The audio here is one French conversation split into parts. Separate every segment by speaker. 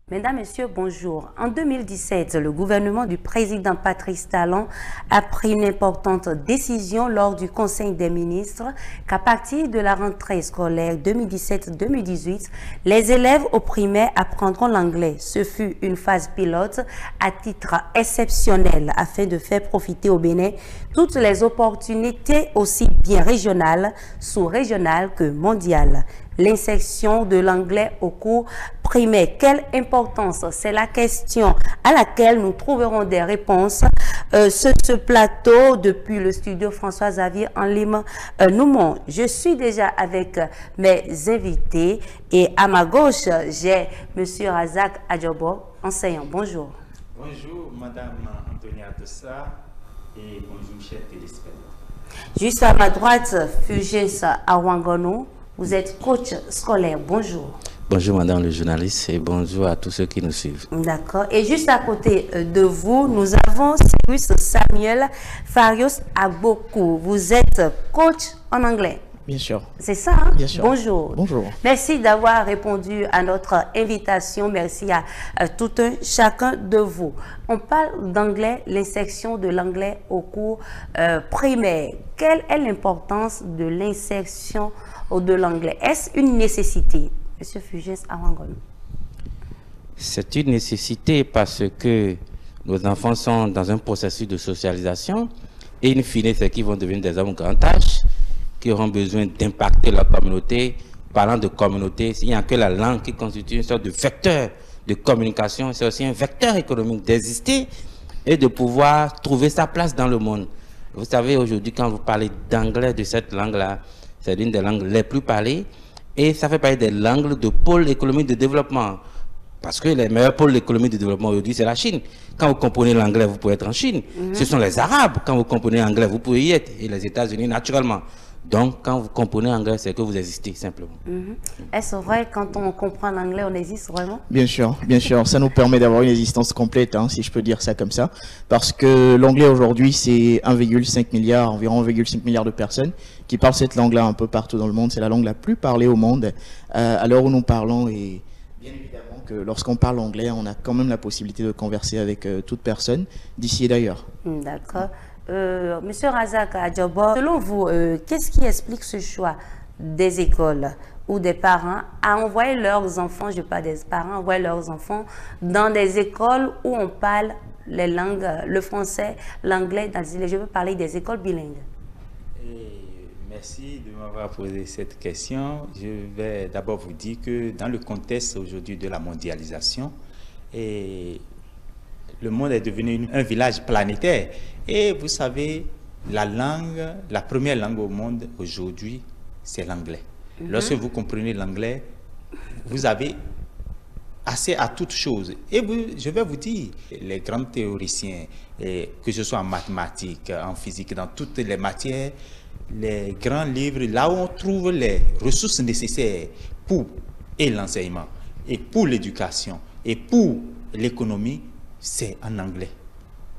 Speaker 1: Mesdames, Messieurs, bonjour. En 2017, le gouvernement du président Patrice Talon a pris une importante décision lors du Conseil des ministres qu'à partir de la rentrée scolaire 2017-2018, les élèves au primaire apprendront l'anglais. Ce fut une phase pilote à titre exceptionnel afin de faire profiter au Bénin toutes les opportunités aussi bien régionales, sous-régionales que mondiales. L'insertion de l'anglais au cours primaire, quelle importance? C'est la question à laquelle nous trouverons des réponses sur ce plateau depuis le studio François Xavier en Lima Noumon. Je suis déjà avec mes invités et à ma gauche, j'ai M. Razak Adjobo, enseignant. Bonjour.
Speaker 2: Bonjour, Madame Antonia Dossa et bonjour, chers téléspectateurs.
Speaker 1: Juste à ma droite, Fulgence Awangono. Vous êtes coach scolaire. Bonjour.
Speaker 3: Bonjour madame le journaliste et bonjour à tous ceux qui nous suivent.
Speaker 1: D'accord. Et juste à côté de vous, nous avons Cyrus Samuel Farios Agbokou. Vous êtes coach en anglais.
Speaker 4: Bien sûr.
Speaker 1: C'est ça, hein?
Speaker 4: Bien sûr.
Speaker 1: Bonjour.
Speaker 4: Bonjour.
Speaker 1: Merci d'avoir répondu à notre invitation. Merci à tout un chacun de vous. On parle d'anglais, l'insertion de l'anglais au cours primaire. Quelle est l'importance de l'insertion de l'anglais? Est-ce une nécessité? Monsieur Fulgence Awangono.
Speaker 3: C'est une nécessité parce que nos enfants sont dans un processus de socialisation et in fine, c'est qu'ils vont devenir des hommes grand âge qui auront besoin d'impacter leur communauté. Parlant de communauté, il n'y a que la langue qui constitue une sorte de vecteur de communication. C'est aussi un vecteur économique d'exister et de pouvoir trouver sa place dans le monde. Vous savez, aujourd'hui, quand vous parlez d'anglais, de cette langue-là, c'est l'une des langues les plus parlées et ça fait partie des langues de pôle économique de développement. Parce que les meilleurs pôles économiques de développement aujourd'hui, c'est la Chine. Quand vous comprenez l'anglais, vous pouvez être en Chine. Ce sont les Arabes. Quand vous comprenez l'anglais, vous pouvez y être. Et les États-Unis, naturellement. Donc, quand vous comprenez l'anglais, c'est que vous existez, simplement.
Speaker 1: Est-ce vrai, quand on comprend l'anglais, on existe vraiment?
Speaker 4: Bien sûr, bien sûr. Ça nous permet d'avoir une existence complète, hein, si je peux dire ça comme ça. Parce que l'anglais aujourd'hui, c'est 1,5 milliard, environ 1,5 milliard de personnes qui parlent cette langue-là un peu partout dans le monde. C'est la langue la plus parlée au monde à l'heure où nous parlons. Et bien évidemment que lorsqu'on parle anglais, on a quand même la possibilité de converser avec toute personne d'ici et d'ailleurs.
Speaker 1: D'accord. Monsieur Razak Adjobo, selon vous, qu'est-ce qui explique ce choix des écoles ou des parents à envoyer leurs enfants, je parle des parents, envoyer leurs enfants dans des écoles où on parle les langues, le français, l'anglais, je veux parler des écoles bilingues?
Speaker 2: Merci de m'avoir posé cette question. Je vais d'abord vous dire que dans le contexte aujourd'hui de la mondialisation, le monde est devenu un village planétaire. Et vous savez, la première langue au monde aujourd'hui, c'est l'anglais. Lorsque vous comprenez l'anglais, vous avez accès à toutes choses. Et je vais vous dire, les grands théoriciens, que ce soit en mathématiques, en physique, dans toutes les matières, les grands livres, là où on trouve les ressources nécessaires pour l'enseignement, et pour l'éducation, et pour l'économie, c'est en anglais.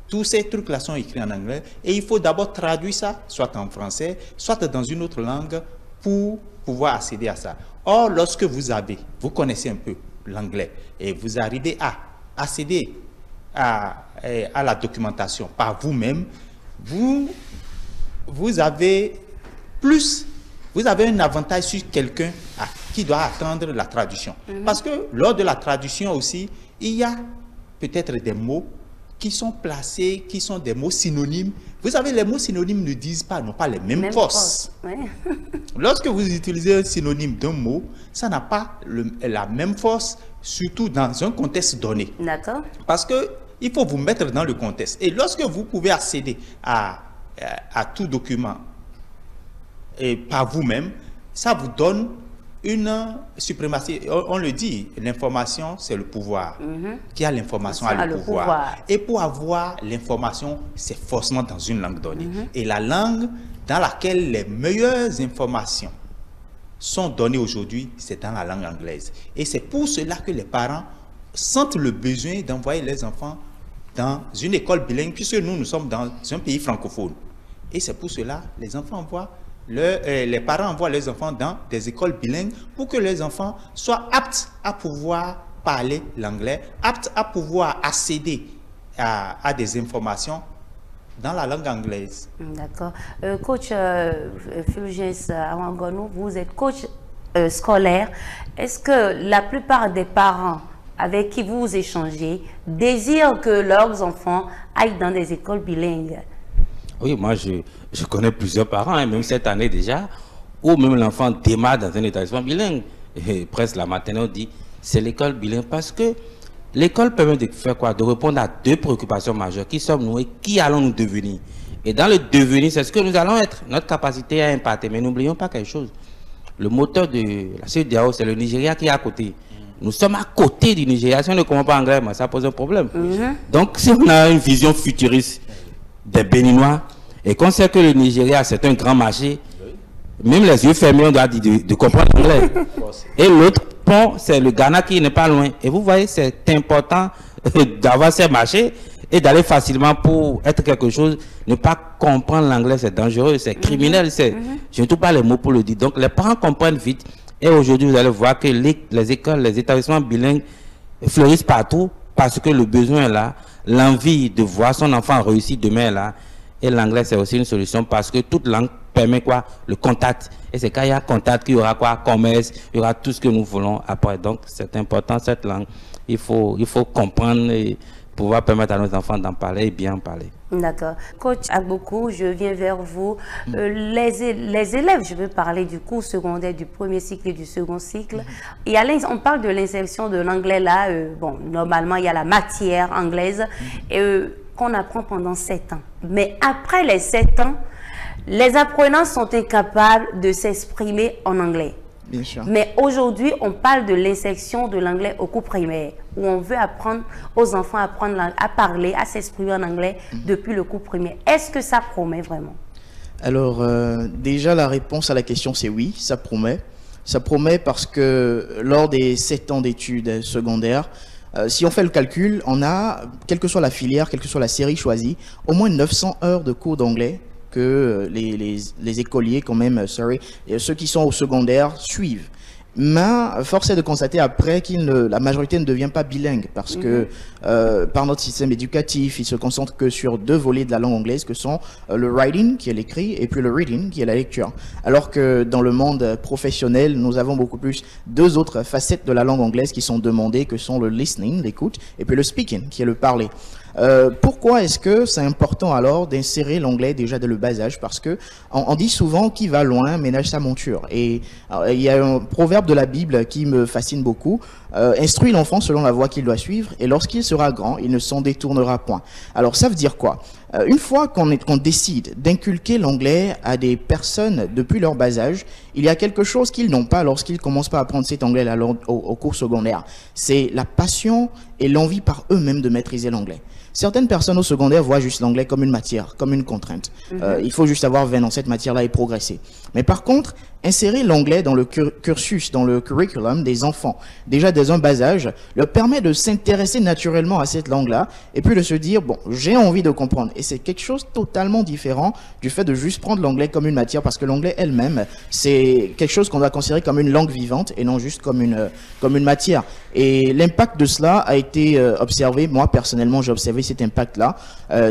Speaker 2: Tous ces trucs-là sont écrits en anglais et il faut d'abord traduire ça, soit en français, soit dans une autre langue pour pouvoir accéder à ça. Or, lorsque vous connaissez un peu l'anglais et vous arrivez à accéder à la documentation par vous-même, vous avez un avantage sur quelqu'un qui doit attendre la traduction. Parce que lors de la traduction aussi, il y a peut-être des mots qui sont placés, qui sont des mots synonymes. Vous savez, les mots synonymes n'ont pas les mêmes forces.
Speaker 1: Ouais.
Speaker 2: Lorsque vous utilisez un synonyme d'un mot, ça n'a pas la même force, surtout dans un contexte donné.
Speaker 1: D'accord.
Speaker 2: Parce qu'il faut vous mettre dans le contexte. Et lorsque vous pouvez accéder à tout document par vous-même, ça vous donne une suprématie. On le dit, l'information, c'est le pouvoir. Qui a l'information a le pouvoir. Et pour avoir l'information, c'est forcément dans une langue donnée. Et la langue dans laquelle les meilleures informations sont données aujourd'hui, c'est dans la langue anglaise. Et c'est pour cela que les parents sentent le besoin d'envoyer les enfants dans une école bilingue, puisque nous sommes dans un pays francophone. Et c'est pour cela que les parents envoient leurs enfants dans des écoles bilingues pour que les enfants soient aptes à pouvoir parler l'anglais, apte à pouvoir accéder à des informations dans la langue anglaise.
Speaker 1: D'accord. Coach Fulgence Awangonou, vous êtes coach scolaire. Est-ce que la plupart des parents avec qui vous échangez désirent que leurs enfants aillent dans des écoles bilingues?
Speaker 3: Oui, moi je connais plusieurs parents, hein, même cette année déjà, où même l'enfant démarre dans un établissement bilingue. Et presque la matinée, on dit c'est l'école bilingue parce que l'école permet de faire quoi? De répondre à deux préoccupations majeures. Qui sommes-nous et qui allons-nous devenir? Et dans le devenir, c'est ce que nous allons être, notre capacité à impacter. Mais n'oublions pas quelque chose. Le moteur de la CEDEAO, c'est le Nigeria qui est à côté. Nous sommes à côté du Nigeria. Si on ne comprend pas anglais, ça pose un problème. Donc, si on a une vision futuriste des Béninois et qu'on sait que le Nigeria, c'est un grand marché, même les yeux fermés, on doit dire de comprendre l'anglais. Et l'autre pont, c'est le Ghana qui n'est pas loin. Et vous voyez, c'est important d'avoir ces marchés et d'aller facilement pour être quelque chose. Ne pas comprendre l'anglais, c'est dangereux, c'est criminel. Je ne trouve pas les mots pour le dire. Donc, les parents comprennent vite. Et aujourd'hui, vous allez voir que les écoles, les établissements bilingues fleurissent partout parce que le besoin est là. L'envie de voir son enfant réussir demain est là. Et l'anglais, c'est aussi une solution parce que toute langue permet quoi? Le contact. Et c'est quand il y a contact qu'il y aura quoi? Commerce, il y aura tout ce que nous voulons après. Donc, c'est important cette langue. Il faut comprendre et pouvoir permettre à nos enfants d'en parler et bien en parler.
Speaker 1: D'accord. Coach Agbokou, je viens vers vous. Les élèves, je veux parler du cours secondaire, du premier cycle et du second cycle. On parle de l'insertion de l'anglais là. Bon, normalement, il y a la matière anglaise qu'on apprend pendant 7 ans. Mais après les 7 ans, les apprenants sont incapables de s'exprimer en anglais.
Speaker 4: Bien sûr.
Speaker 1: Mais aujourd'hui, on parle de l'insertion de l'anglais au cours primaire, où on veut apprendre aux enfants à parler, à s'exprimer en anglais depuis le cours primaire. Est-ce que ça promet vraiment?
Speaker 4: Alors, déjà, la réponse à la question, c'est oui, ça promet. Ça promet parce que lors des 7 ans d'études secondaires, si on fait le calcul, on a, quelle que soit la filière, quelle que soit la série choisie, au moins 900 heures de cours d'anglais que les écoliers, quand même, ceux qui sont au secondaire suivent. Mais force est de constater après que la majorité ne devient pas bilingue parce que par notre système éducatif, il se concentre que sur 2 volets de la langue anglaise que sont le writing, qui est l'écrit, et puis le reading, qui est la lecture. Alors que dans le monde professionnel, nous avons beaucoup plus 2 autres facettes de la langue anglaise qui sont demandées, que sont le listening, l'écoute, et puis le speaking, qui est le parler. Pourquoi est-ce que c'est important alors d'insérer l'anglais déjà dès le bas âge? Parce que on dit souvent qui va loin ménage sa monture. Et il y a un proverbe de la Bible qui me fascine beaucoup. Instruis l'enfant selon la voie qu'il doit suivre, et lorsqu'il sera grand, il ne s'en détournera point. Alors ça veut dire quoi? Une fois qu'on décide d'inculquer l'anglais à des personnes depuis leur bas âge, il y a quelque chose qu'ils n'ont pas lorsqu'ils commencent pas à apprendre cet anglais-là au cours secondaire. C'est la passion et l'envie par eux-mêmes de maîtriser l'anglais. Certaines personnes au secondaire voient juste l'anglais comme une matière, comme une contrainte. Il faut juste avoir 20 dans cette matière-là et progresser. Mais par contre, insérer l'anglais dans le cursus, dans le curriculum des enfants, déjà dès un bas âge, leur permet de s'intéresser naturellement à cette langue-là et puis de se dire, bon, j'ai envie de comprendre. Et c'est quelque chose totalement différent du fait de juste prendre l'anglais comme une matière, parce que l'anglais elle-même, c'est quelque chose qu'on doit considérer comme une langue vivante et non juste comme une matière. Et l'impact de cela a été observé. Moi, personnellement, j'ai observé cet impact-là,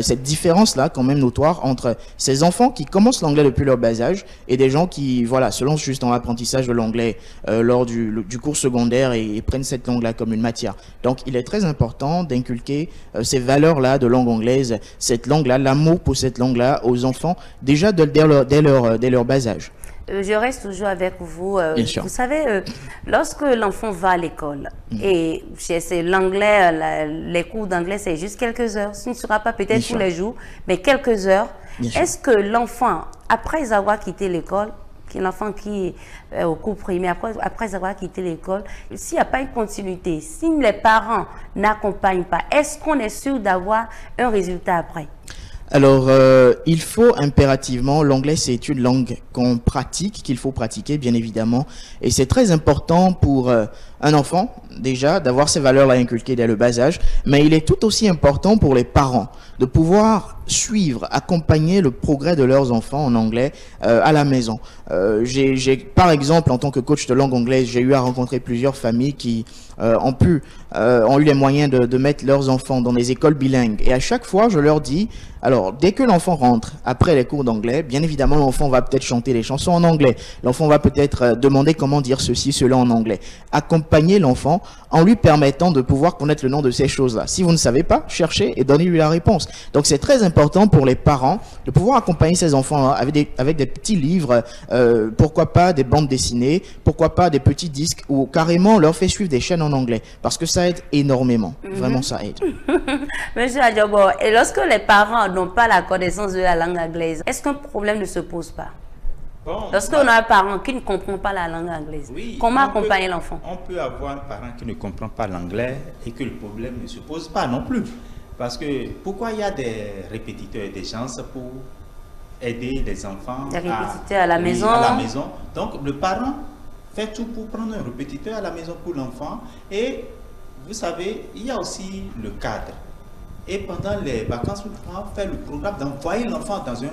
Speaker 4: cette différence-là quand même notoire entre ces enfants qui commencent l'anglais depuis leur bas âge et des gens qui, voilà, se lancent juste dans l'apprentissage de l'anglais lors du cours secondaire et prennent cette langue-là comme une matière. Donc, il est très important d'inculquer ces valeurs-là de langue anglaise, cette langue-là, l'amour pour cette langue-là aux enfants, déjà dès leur bas âge.
Speaker 1: Je reste toujours avec vous.
Speaker 4: Bien sûr.
Speaker 1: Vous savez, lorsque l'enfant va à l'école, et c'est l'anglais, les cours d'anglais, c'est juste quelques heures. Ce ne sera pas peut-être tous les jours, mais quelques heures. Est-ce que l'enfant, après avoir quitté l'école, l'enfant qui est au cours primaire, après avoir quitté l'école, s'il n'y a pas une continuité, si les parents n'accompagnent pas, est-ce qu'on est sûr d'avoir un résultat après?
Speaker 4: Alors, il faut impérativement, l'anglais c'est une langue qu'on pratique, qu'il faut pratiquer bien évidemment, et c'est très important pour un enfant déjà d'avoir ces valeurs-là inculquées dès le bas âge, mais il est tout aussi important pour les parents de pouvoir suivre, accompagner le progrès de leurs enfants en anglais à la maison. Par exemple, en tant que coach de langue anglaise, j'ai eu à rencontrer plusieurs familles qui ont eu les moyens de mettre leurs enfants dans des écoles bilingues. Et à chaque fois, je leur dis, alors, dès que l'enfant rentre après les cours d'anglais, bien évidemment, l'enfant va peut-être chanter les chansons en anglais. L'enfant va peut-être demander comment dire ceci, cela en anglais. Accompagner l'enfant en lui permettant de pouvoir connaître le nom de ces choses-là. Si vous ne savez pas, cherchez et donnez-lui la réponse. Donc, c'est très important pour les parents de pouvoir accompagner ces enfants avec des petits livres, pourquoi pas des bandes dessinées, pourquoi pas des petits disques, ou carrément on leur fait suivre des chaînes en anglais. Parce que ça aide énormément. Vraiment, ça aide.
Speaker 1: Monsieur Adjobo, et lorsque les parents n'ont pas la connaissance de la langue anglaise, est-ce qu'un problème ne se pose pas? Lorsqu'on a un parent qui ne comprend pas la langue anglaise, oui, comment accompagner l'enfant?
Speaker 2: On peut avoir un parent qui ne comprend pas l'anglais et que le problème ne se pose pas non plus. Parce que pourquoi il y a des répétiteurs et des gens pour aider les enfants
Speaker 1: des répétiteurs à la maison.
Speaker 2: À la maison. Donc le parent fait tout pour prendre un répétiteur à la maison pour l'enfant. Et vous savez, il y a aussi le cadre. Et pendant les vacances, on va faire le programme d'envoyer l'enfant dans un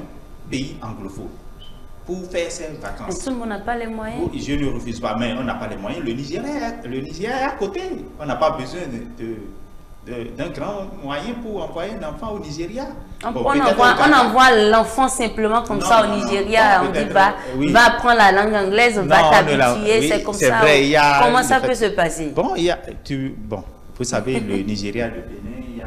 Speaker 2: pays anglophone pour faire ses vacances.
Speaker 1: Mais tout le monde n'a pas les moyens.
Speaker 2: Je ne refuse pas, mais on n'a pas les moyens. Le Nigeria est à côté. On n'a pas besoin d'un grand moyen pour envoyer un enfant au Nigeria.
Speaker 1: On envoie l'enfant simplement comme ça au Nigeria. On dit va apprendre la langue anglaise, va t'habituer, c'est comme ça.
Speaker 2: Vrai,
Speaker 1: comment ça peut se passer?
Speaker 2: Bon, vous savez, le Nigeria, le Bénin, il y a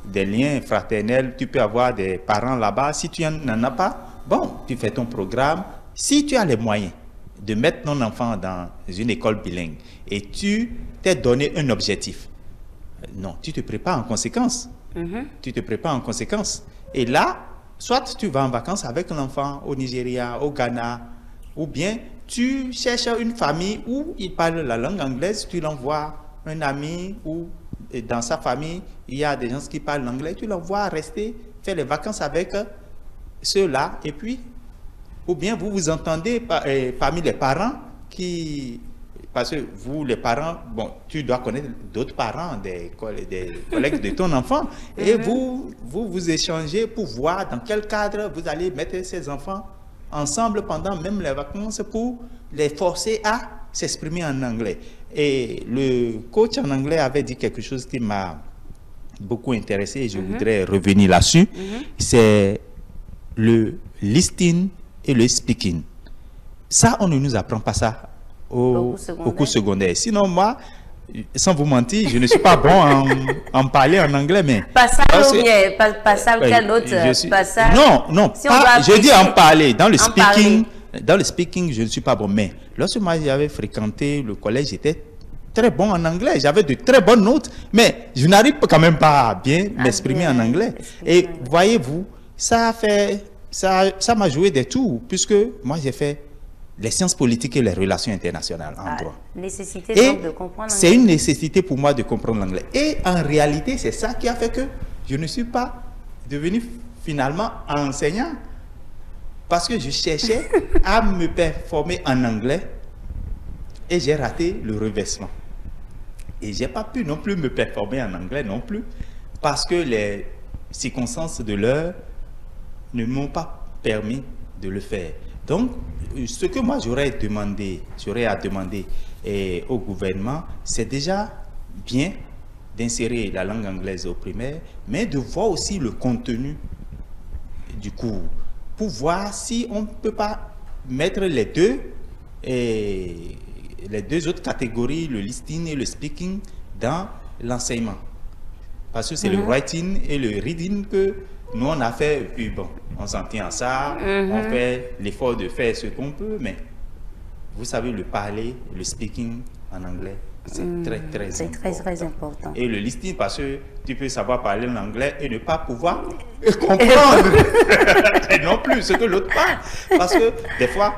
Speaker 2: des liens fraternels. Tu peux avoir des parents là-bas. Si tu n'en as pas, bon, tu fais ton programme. Si tu as les moyens de mettre ton enfant dans une école bilingue et tu t'es donné un objectif, non, tu te prépares en conséquence. Tu te prépares en conséquence. Et là, soit tu vas en vacances avec l'enfant au Nigeria, au Ghana, ou bien tu cherches une famille où il parle la langue anglaise, tu l'envoies un ami ou dans sa famille, il y a des gens qui parlent l'anglais, tu l'envoies rester, faire les vacances avec ceux-là, et puis, ou bien vous vous entendez parmi les parents qui... Parce que vous, les parents, bon, tu dois connaître d'autres parents, des collègues de ton enfant, et vous échangez pour voir dans quel cadre vous allez mettre ces enfants ensemble pendant même les vacances pour les forcer à s'exprimer en anglais. Et le coach en anglais avait dit quelque chose qui m'a beaucoup intéressé et je voudrais revenir là-dessus. C'est le listening et le speaking. Ça, on ne nous apprend pas ça au cours secondaire. Sinon, moi, sans vous mentir, je ne suis pas bon en parler en anglais, mais...
Speaker 1: Passage ou bien passage, quel autre passage?
Speaker 2: Non, si je dis en parler. Dans le speaking, je ne suis pas bon. Mais lorsque moi j'avais fréquenté le collège, j'étais très bon en anglais. J'avais de très bonnes notes, mais je n'arrive quand même pas à bien m'exprimer en anglais. Et voyez-vous, ça m'a joué des tours, puisque moi j'ai fait les sciences politiques et les relations internationales en droit.
Speaker 1: Nécessité donc de comprendre l'anglais.
Speaker 2: C'est une nécessité pour moi de comprendre l'anglais. Et en réalité, c'est ça qui a fait que je ne suis pas devenu finalement enseignant. Parce que je cherchais à me performer en anglais et j'ai raté le reversement. Et je n'ai pas pu non plus me performer en anglais non plus parce que les circonstances de l'heure ne m'ont pas permis de le faire. Donc, ce que moi j'aurais à demander au gouvernement, c'est déjà bien d'insérer la langue anglaise au primaire, mais de voir aussi le contenu du cours, pour voir si on ne peut pas mettre les deux autres catégories, le listening et le speaking, dans l'enseignement. Parce que c'est le writing et le reading que nous on a fait, et puis bon, on s'en tient à ça, on fait l'effort de faire ce qu'on peut, mais vous savez, le parler, le speaking en anglais, c'est très important. Et le listening, parce que tu peux savoir parler l'anglais et ne pas pouvoir comprendre non plus ce que l'autre parle. Parce que des fois,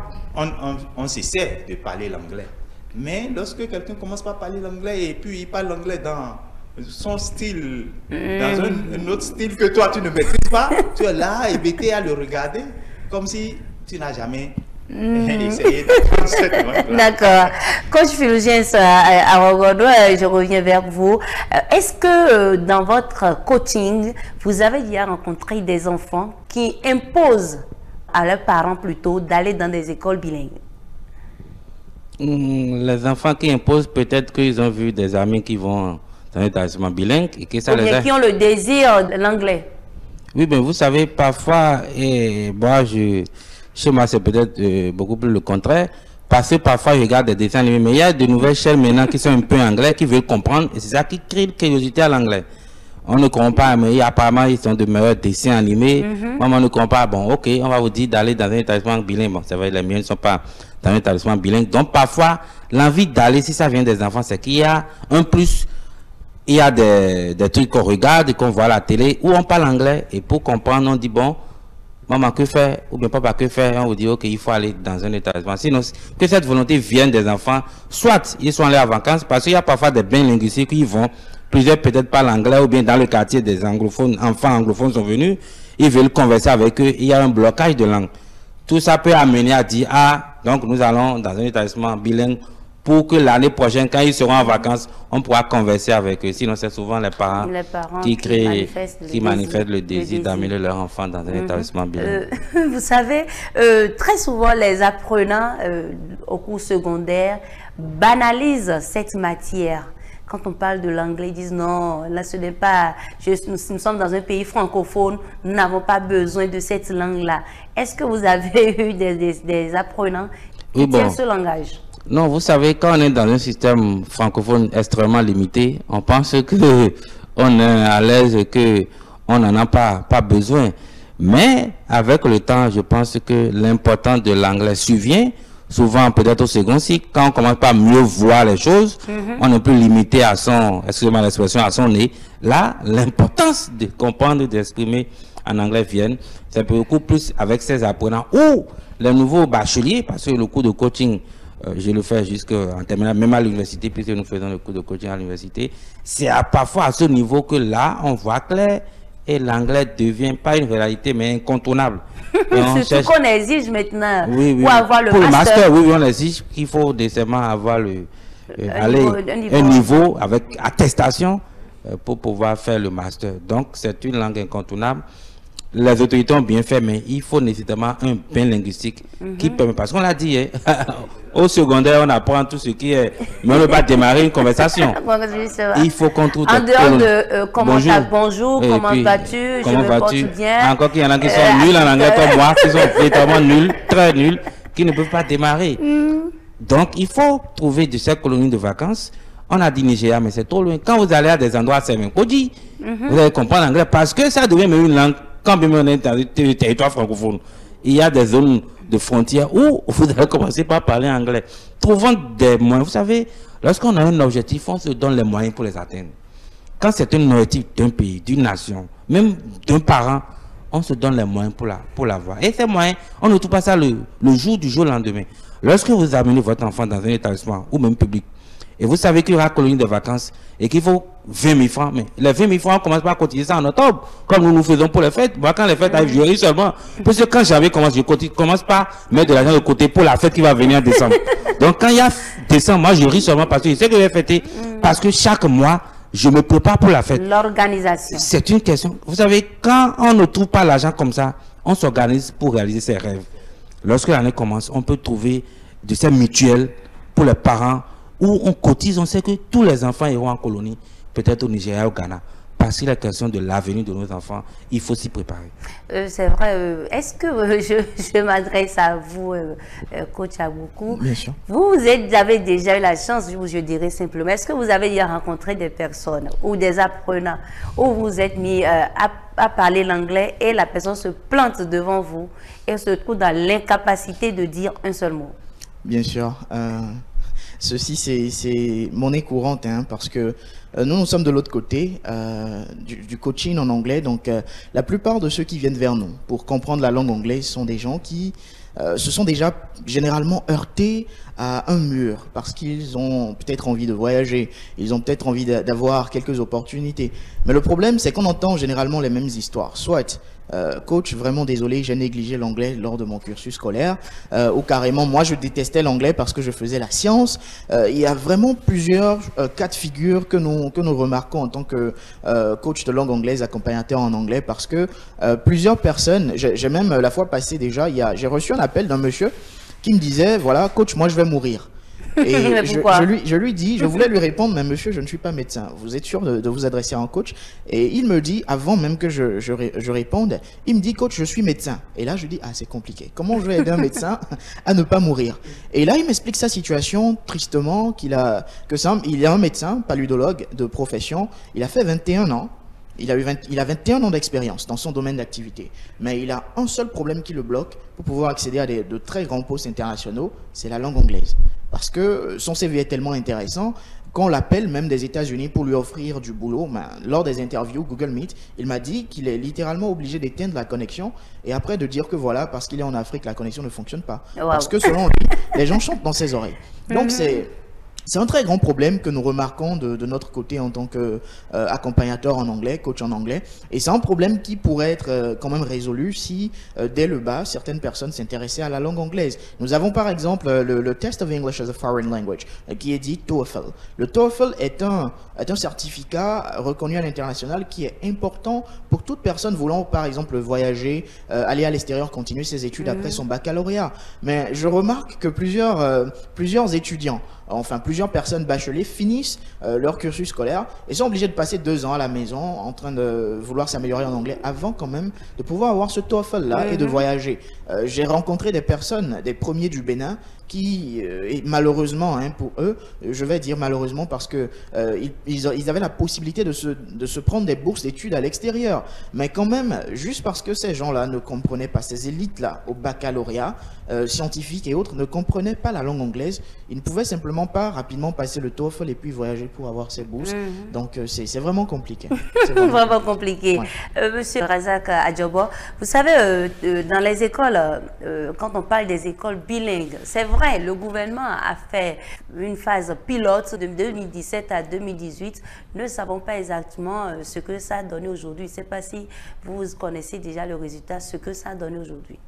Speaker 2: on s'essaie de parler l'anglais. Mais lorsque quelqu'un commence par parler l'anglais et puis il parle l'anglais dans son style, dans un autre style que toi tu ne maîtrises pas, tu es là hébété à le regarder comme si tu n'as jamais Essayez d'apprendre cette langue-là.
Speaker 1: D'accord. Coach Fulgence Arogodo, je reviens vers vous. Est-ce que dans votre coaching, vous avez déjà rencontré des enfants qui imposent à leurs parents plutôt d'aller dans des écoles bilingues?
Speaker 3: Les enfants qui imposent, peut-être qu'ils ont vu des amis qui vont dans un établissement bilingue et que ça
Speaker 1: Ou bien qui ont le désir de l'anglais?
Speaker 3: Oui, mais vous savez, parfois, et moi, chez moi, c'est peut-être beaucoup plus le contraire, parce que parfois, je regarde des dessins animés, mais il y a de nouvelles chaînes maintenant qui sont un peu anglais, qui veulent comprendre, et c'est ça qui crée une curiosité à l'anglais. On ne comprend pas, mais apparemment, ils sont de meilleurs dessins animés. Moi, on ne comprend pas. Bon, ok, on va vous dire d'aller dans un établissement bilingue. Bon, c'est vrai, les miens ne sont pas dans un établissement bilingue. Donc, parfois, l'envie d'aller, si ça vient des enfants, c'est qu'il y a un plus. Il y a des trucs qu'on regarde, qu'on voit à la télé, où on parle anglais. Et pour comprendre, on dit, bon, maman, que faire? Ou bien papa, que faire? On vous dit, ok, il faut aller dans un établissement. Sinon, que cette volonté vienne des enfants, soit ils sont allés en vacances, parce qu'il y a parfois des bains linguistiques qui vont. Plusieurs peut-être parlent anglais ou bien dans le quartier des anglophones, enfants anglophones sont venus, ils veulent converser avec eux, il y a un blocage de langue. Tout ça peut amener à dire, ah, donc nous allons dans un établissement bilingue pour que l'année prochaine, quand ils seront en vacances, on pourra converser avec eux. Sinon, c'est souvent les parents qui manifestent le désir d'amener leur enfant dans un établissement bilingue.
Speaker 1: Vous savez, très souvent, les apprenants au cours secondaire banalisent cette matière. Quand on parle de l'anglais, ils disent non, là ce n'est pas, nous sommes dans un pays francophone, nous n'avons pas besoin de cette langue-là. Est-ce que vous avez eu des apprenants qui tiennent ce langage?
Speaker 3: Non, vous savez, quand on est dans un système francophone extrêmement limité, on pense que on est à l'aise et que on n'en a pas besoin. Mais avec le temps, je pense que l'importance de l'anglais survient. Souvent, peut-être au second cycle, quand on commence pas à mieux voir les choses, on est plus limité à son, excusez-moi l'expression, à son nez. Là, l'importance de comprendre, d'exprimer en anglais vient. C'est beaucoup plus avec ces apprenants ou les nouveaux bacheliers, parce que le cours de coaching, je le fais jusqu'en terminale, même à l'université, puisque nous faisons le cours de coaching à l'université. C'est parfois à ce niveau que là, on voit clair et l'anglais devient pas une réalité, mais incontournable.
Speaker 1: C'est ce qu'on exige maintenant
Speaker 3: pour
Speaker 1: avoir le
Speaker 3: pour
Speaker 1: master.
Speaker 3: Oui, on exige qu'il faut décemment avoir un niveau avec attestation pour pouvoir faire le master. Donc, c'est une langue incontournable. Les autorités ont bien fait, mais il faut nécessairement un bain linguistique qui permet, parce qu'on l'a dit, hein, au secondaire, on apprend tout ce qui est, mais on ne peut pas démarrer une conversation. Il faut qu'on trouve
Speaker 1: en dehors de comment bonjour, comment vas-tu, je me porte bien.
Speaker 3: Encore qu'il y en a qui sont nuls en anglais comme moi, qui sont véritablement nuls, très nuls, qui ne peuvent pas démarrer. Donc, il faut trouver de ces colonies de vacances. On a dit Nigeria, mais c'est trop loin. Quand vous allez à des endroits, c'est même Koji, vous allez comprendre l'anglais, parce que ça devient même une langue. Quand bien on est dans le territoire francophone, il y a des zones de frontières où vous allez commencer par parler anglais. Trouvons des moyens. Vous savez, lorsqu'on a un objectif, on se donne les moyens pour les atteindre. Quand c'est un objectif d'un pays, d'une nation, même d'un parent, on se donne les moyens pour l'avoir. Et ces moyens, on ne trouve pas ça le jour du jour au lendemain. Lorsque vous amenez votre enfant dans un établissement ou même public, et vous savez qu'il y aura colonie de vacances et qu'il faut 20 000 francs. Mais les 20 000 francs, on commence pas à cotiser ça en octobre, comme nous faisons pour les fêtes. Moi, quand les fêtes arrivent, je ris seulement. Parce que quand j'avais commencé, je commence pas à mettre de l'argent de côté pour la fête qui va venir en décembre. Donc, quand il y a décembre, moi, je ris seulement parce que je sais que je vais fêter. Parce que chaque mois, je me prépare pour la fête.
Speaker 1: L'organisation.
Speaker 3: C'est une question. Vous savez, quand on ne trouve pas l'argent comme ça, on s'organise pour réaliser ses rêves. Lorsque l'année commence, on peut trouver de ces mutuelles pour les parents, où on cotise, on sait que tous les enfants iront en colonie, peut-être au Nigeria, au Ghana. Parce qu'il est question de l'avenir de nos enfants, il faut s'y préparer.
Speaker 1: C'est vrai. Est-ce que je m'adresse à vous, coach Aboukou?
Speaker 3: Bien sûr.
Speaker 1: Vous avez déjà eu la chance, je dirais simplement, est-ce que vous avez déjà rencontré des personnes ou des apprenants où vous êtes mis à parler l'anglais et la personne se plante devant vous et se trouve dans l'incapacité de dire un seul mot?
Speaker 4: Bien sûr. Ceci, c'est monnaie courante, hein, parce que nous sommes de l'autre côté du coaching en anglais. Donc, la plupart de ceux qui viennent vers nous pour comprendre la langue anglaise sont des gens qui se sont déjà généralement heurtés à un mur parce qu'ils ont peut-être envie de voyager, ils ont peut-être envie d'avoir quelques opportunités. Mais le problème, c'est qu'on entend généralement les mêmes histoires. Soit coach, vraiment désolé, j'ai négligé l'anglais lors de mon cursus scolaire, ou carrément, moi je détestais l'anglais parce que je faisais la science. Il y a vraiment plusieurs cas de figure que nous remarquons en tant que coach de langue anglaise, accompagnateur en anglais, parce que plusieurs personnes, j'ai même la fois passée déjà, j'ai reçu un appel d'un monsieur qui me disait, voilà, coach, moi je vais mourir. Et je lui dis, je voulais lui répondre, mais monsieur, je ne suis pas médecin. Vous êtes sûr de vous adresser à un coach? Et il me dit, avant même que je réponde, il me dit, coach, je suis médecin. Et là, je dis, ah, c'est compliqué. Comment je vais aider un médecin à ne pas mourir? Et là, il m'explique sa situation, tristement, il est un médecin, paludologue de profession. Il a fait 21 ans. Il a 21 ans d'expérience dans son domaine d'activité. Mais il a un seul problème qui le bloque pour pouvoir accéder à de très grands postes internationaux, c'est la langue anglaise. Parce que son CV est tellement intéressant qu'on l'appelle même des États-Unis pour lui offrir du boulot. Lors des interviews Google Meet, il m'a dit qu'il est littéralement obligé d'éteindre la connexion et après de dire que voilà, parce qu'il est en Afrique, la connexion ne fonctionne pas. Wow. Parce que selon lui, les gens chantent dans ses oreilles. Donc c'est un très grand problème que nous remarquons de notre côté en tant qu'accompagnateur en anglais, coach en anglais. Et c'est un problème qui pourrait être quand même résolu si, dès le bas, certaines personnes s'intéressaient à la langue anglaise. Nous avons par exemple le Test of English as a Foreign Language, qui est dit TOEFL. Le TOEFL est un certificat reconnu à l'international qui est important pour toute personne voulant par exemple voyager, aller à l'extérieur, continuer ses études après son baccalauréat. Mais je remarque que plusieurs étudiants, enfin plusieurs personnes bacheliers finissent leur cursus scolaire et sont obligés de passer 2 ans à la maison en train de vouloir s'améliorer en anglais avant quand même de pouvoir avoir ce TOEFL-là et de voyager. J'ai rencontré des personnes, des premiers du Bénin, qui, et malheureusement, hein, pour eux, je vais dire malheureusement parce que ils avaient la possibilité de se prendre des bourses d'études à l'extérieur. Mais quand même, juste parce que ces gens-là ne comprenaient pas, ces élites-là au baccalauréat, scientifiques et autres, ne comprenaient pas la langue anglaise, ils ne pouvaient simplement pas rapidement passer le TOEFL et puis voyager pour avoir ces bourses. Donc c'est vraiment compliqué.
Speaker 1: C'est vraiment compliqué. Ouais. Monsieur Razak Adjobo, vous savez, dans les écoles, quand on parle des écoles bilingues, c'est vrai, le gouvernement a fait une phase pilote de 2017 à 2018. Nous ne savons pas exactement ce que ça a donné aujourd'hui. Je ne sais pas si vous connaissez déjà le résultat, ce que ça a donné aujourd'hui.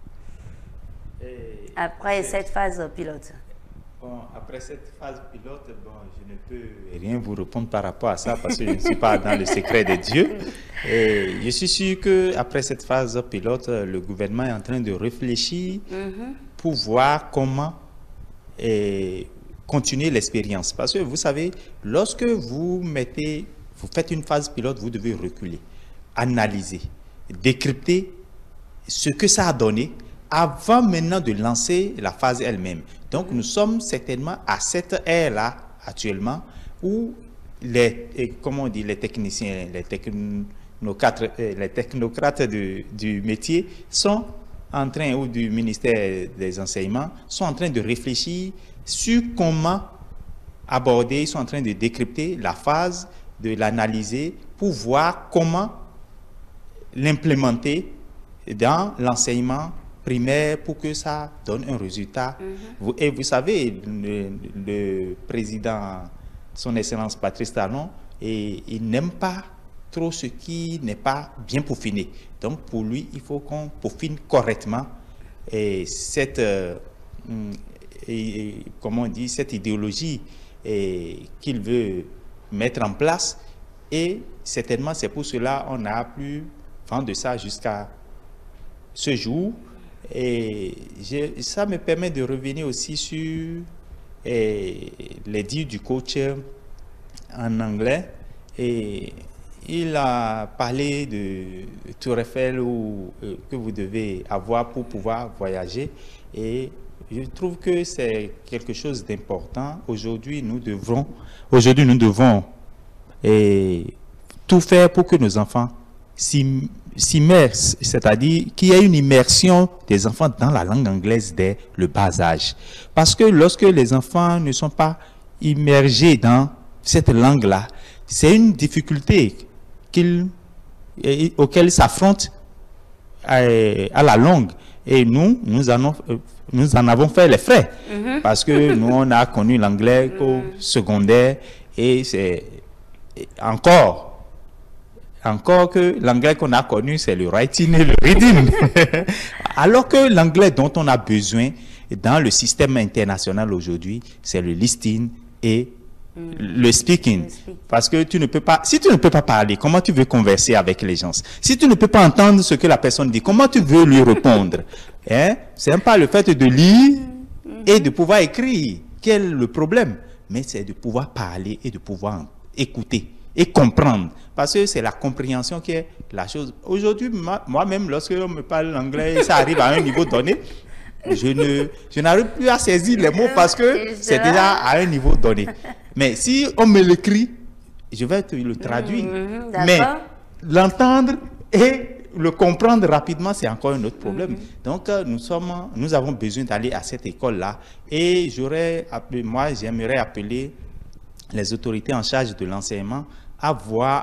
Speaker 1: Après cette phase pilote.
Speaker 2: Bon, après cette phase pilote, bon, je ne peux rien vous répondre par rapport à ça parce que je ne suis pas dans le secret de Dieu. Et je suis sûr qu'après cette phase pilote, le gouvernement est en train de réfléchir pour voir comment continuer l'expérience. Parce que vous savez, lorsque vous faites une phase pilote, vous devez reculer, analyser, décrypter ce que ça a donné avant maintenant de lancer la phase elle-même. Donc nous sommes certainement à cette ère-là actuellement où les techniciens, les technocrates du métier sont en train, ou du ministère des enseignements, sont en train de réfléchir sur comment aborder, ils sont en train de décrypter la phase, de l'analyser pour voir comment l'implémenter dans l'enseignement primaire pour que ça donne un résultat. Et vous savez, le président, son Excellence Patrice Talon, il n'aime pas trop ce qui n'est pas bien peaufiné. Donc pour lui, il faut qu'on peaufine correctement cette idéologie qu'il veut mettre en place. Et certainement, c'est pour cela qu'on n'a plus vent de ça jusqu'à ce jour. Et ça me permet de revenir aussi sur les dires du coach en anglais. Et il a parlé de Tour Eiffel que vous devez avoir pour pouvoir voyager. Et je trouve que c'est quelque chose d'important. Aujourd'hui, nous devons tout faire pour que nos enfants s'immersent, c'est-à-dire qu'il y ait une immersion des enfants dans la langue anglaise dès le bas âge. Parce que lorsque les enfants ne sont pas immergés dans cette langue-là, c'est une difficulté auquel ils s'affrontent à la longue. Et nous en avons fait les frais. Parce que nous, on a connu l'anglais qu'au secondaire et c'est encore que l'anglais qu'on a connu, c'est le writing et le reading. Alors que l'anglais dont on a besoin dans le système international aujourd'hui, c'est le listening et le speaking. Parce que tu ne peux pas, si tu ne peux pas parler, comment tu veux converser avec les gens? Si tu ne peux pas entendre ce que la personne dit, comment tu veux lui répondre? Hein? C'est pas le fait de lire et de pouvoir écrire qui est le problème, mais c'est de pouvoir parler et de pouvoir écouter et comprendre. Parce que c'est la compréhension qui est la chose. Aujourd'hui, moi-même, lorsque on me parle l'anglais, ça arrive à un niveau donné, je n'arrive plus à saisir les mots parce que c'est déjà à un niveau donné. Mais si on me l'écrit, je vais te le traduire. Mais l'entendre et le comprendre rapidement, c'est encore un autre problème. Donc, nous avons besoin d'aller à cette école-là. Et j'aimerais appeler les autorités en charge de l'enseignement à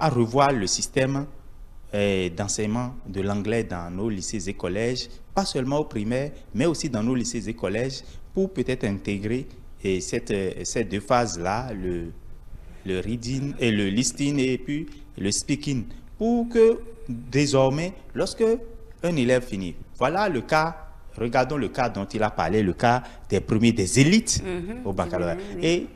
Speaker 2: revoir le système d'enseignement de l'anglais dans nos lycées et collèges, pas seulement au primaire, mais aussi dans nos lycées et collèges, pour peut-être intégrer ces deux phases-là, le reading et le listening et puis le speaking, pour que désormais, lorsque un élève finit, voilà le cas, regardons le cas dont il a parlé, le cas des premiers, des élites au baccalauréat. Et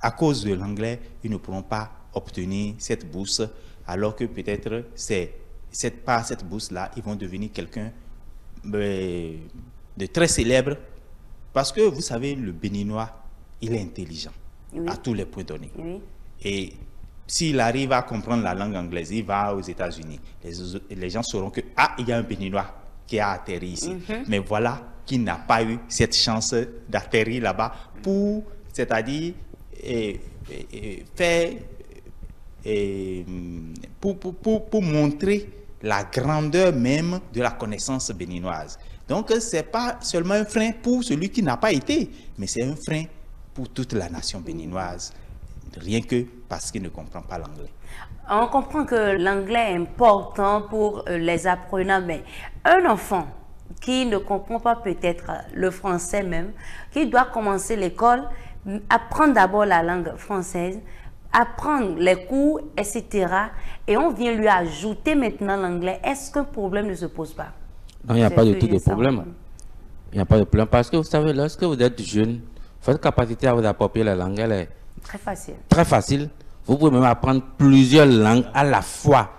Speaker 2: à cause de l'anglais, ils ne pourront pas obtenir cette bourse, alors que peut-être par cette bourse-là, ils vont devenir quelqu'un de très célèbre. Parce que vous savez, le Béninois, il est intelligent à tous les points donnés. Et s'il arrive à comprendre la langue anglaise, il va aux États-Unis. Les gens sauront que, il y a un Béninois qui a atterri ici. Mais voilà qu'il n'a pas eu cette chance d'atterrir là-bas pour, c'est-à-dire, pour montrer la grandeur même de la connaissance béninoise. Donc, ce n'est pas seulement un frein pour celui qui n'a pas été, mais c'est un frein pour toute la nation béninoise, rien que parce qu'il ne comprend pas l'anglais.
Speaker 1: On comprend que l'anglais est important pour les apprenants, mais un enfant qui ne comprend pas peut-être le français même, qui doit commencer l'école, apprendre d'abord la langue française, apprendre les cours, etc. Et on vient lui ajouter maintenant l'anglais. Est-ce qu'un problème ne se pose pas?
Speaker 3: Non, il n'y a pas de tout de problème. Il n'y a pas de problème parce que vous savez, lorsque vous êtes jeune, votre capacité à vous approprier la langue, elle est
Speaker 1: très facile.
Speaker 3: Très facile. Vous pouvez même apprendre plusieurs langues à la fois.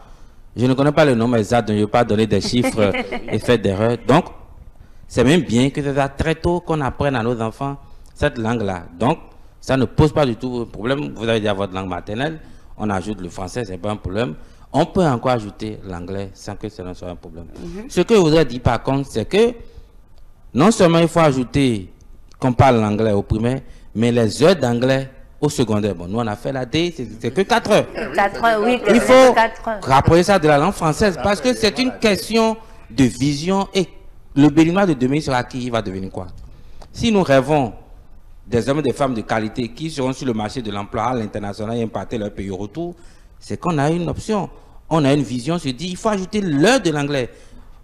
Speaker 3: Je ne connais pas le nom exact, donc je ne vais pas donner des chiffres et faire d'erreurs. Donc, c'est même bien que c'est très tôt qu'on apprenne à nos enfants cette langue-là. Donc, ça ne pose pas du tout de problème. Vous avez déjà votre langue maternelle, on ajoute le français, ce n'est pas un problème. On peut encore ajouter l'anglais sans que ce ne soit un problème. Ce que je voudrais dire par contre, c'est que non seulement il faut ajouter qu'on parle l'anglais au primaire, mais les heures d'anglais au secondaire. Bon, nous on a fait la D, c'est que 4 heures.
Speaker 1: 4 heures, oui.
Speaker 3: Il faut rapprocher ça de la langue française parce que c'est une question de vision et le Béninois de demain sera qui, il va devenir quoi? Si nous rêvons des hommes et des femmes de qualité qui seront sur le marché de l'emploi à l'international et impacter leur pays au retour, c'est qu'on a une option. On a une vision, on se dit, il faut ajouter l'heure de l'anglais.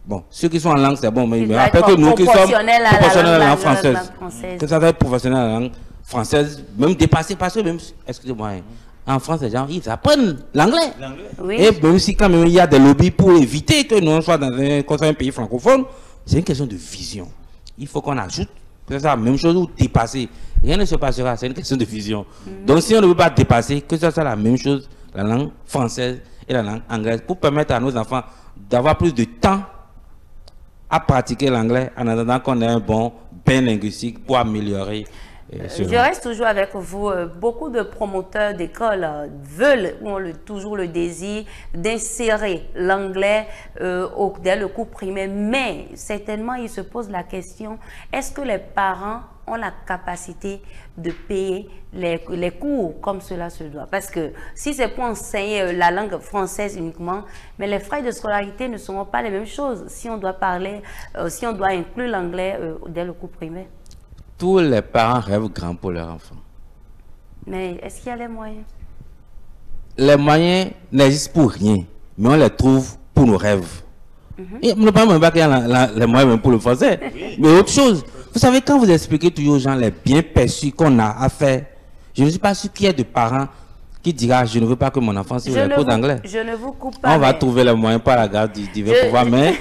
Speaker 3: Bon, ceux qui sont en langue, c'est bon, mais rappelle que nous qui sommes proportionnels à la langue française, que ça va être professionnel à la langue française, même dépassé, parce que même, excusez-moi, en France, les gens, ils apprennent l'anglais. Oui. Et même si quand même il y a des lobbies pour éviter que nous soyons dans un pays francophone, c'est une question de vision. Il faut qu'on ajoute, que ça, même chose ou dépasser. Rien ne se passera, c'est une question de vision. Donc si on ne veut pas dépasser, que ce soit la même chose, la langue française et la langue anglaise, pour permettre à nos enfants d'avoir plus de temps à pratiquer l'anglais en attendant qu'on ait un bon bain linguistique pour améliorer.
Speaker 1: Je reste toujours avec vous. Beaucoup de promoteurs d'écoles veulent ou ont toujours le désir d'insérer l'anglais dès le cours primaire, mais certainement ils se posent la question, est-ce que les parents ont la capacité de payer les cours comme cela se doit? Parce que si c'est pour enseigner la langue française uniquement, mais les frais de scolarité ne seront pas les mêmes choses si on doit parler, si on doit inclure l'anglais dès le cours primaire.
Speaker 3: Tous les parents rêvent grand pour leurs enfants.
Speaker 1: Mais est-ce qu'il y a les moyens?
Speaker 3: Les moyens n'existent pour rien, mais on les trouve pour nos rêves. Et ne parle même pas qu'il y a les moyens même pour le français. Mais autre chose, vous savez, quand vous expliquez toujours aux gens les bien perçus qu'on a à faire, je ne suis pas sûr qu'il y ait de parents qui dira je ne veux pas que mon enfant suive les cours d'anglais.
Speaker 1: Je ne vous coupe pas.
Speaker 3: On va trouver les moyens par la garde du divers pouvoir, mais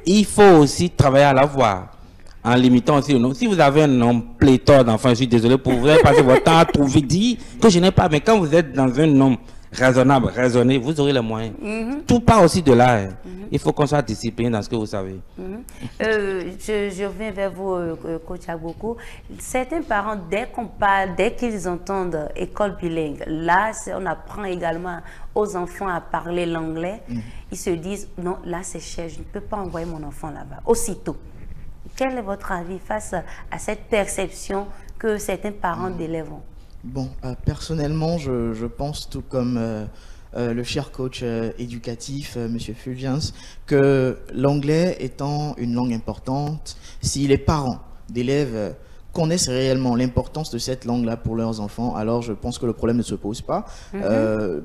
Speaker 3: il faut aussi travailler à l'avoir. En limitant aussi le nombre. Si vous avez un nombre pléthore d'enfants, je suis désolé pour vous, passer votre temps à trouver, dire que je n'ai pas. Mais quand vous êtes dans un nombre raisonnable, raisonné, vous aurez les moyens. Tout part aussi de là. Il faut qu'on soit discipliné dans ce que vous savez.
Speaker 1: Je reviens vers vous, coach Agboko. Certains parents, dès qu'on parle, dès qu'ils entendent école bilingue, là, on apprend également aux enfants à parler l'anglais. Ils se disent, non, là c'est cher, je ne peux pas envoyer mon enfant là-bas. Aussitôt. Quel est votre avis face à cette perception que certains parents d'élèves ont?
Speaker 4: Bon, personnellement, je pense tout comme le cher coach éducatif, Monsieur Fulgence, que l'anglais étant une langue importante, si les parents d'élèves connaissent réellement l'importance de cette langue-là pour leurs enfants, alors je pense que le problème ne se pose pas.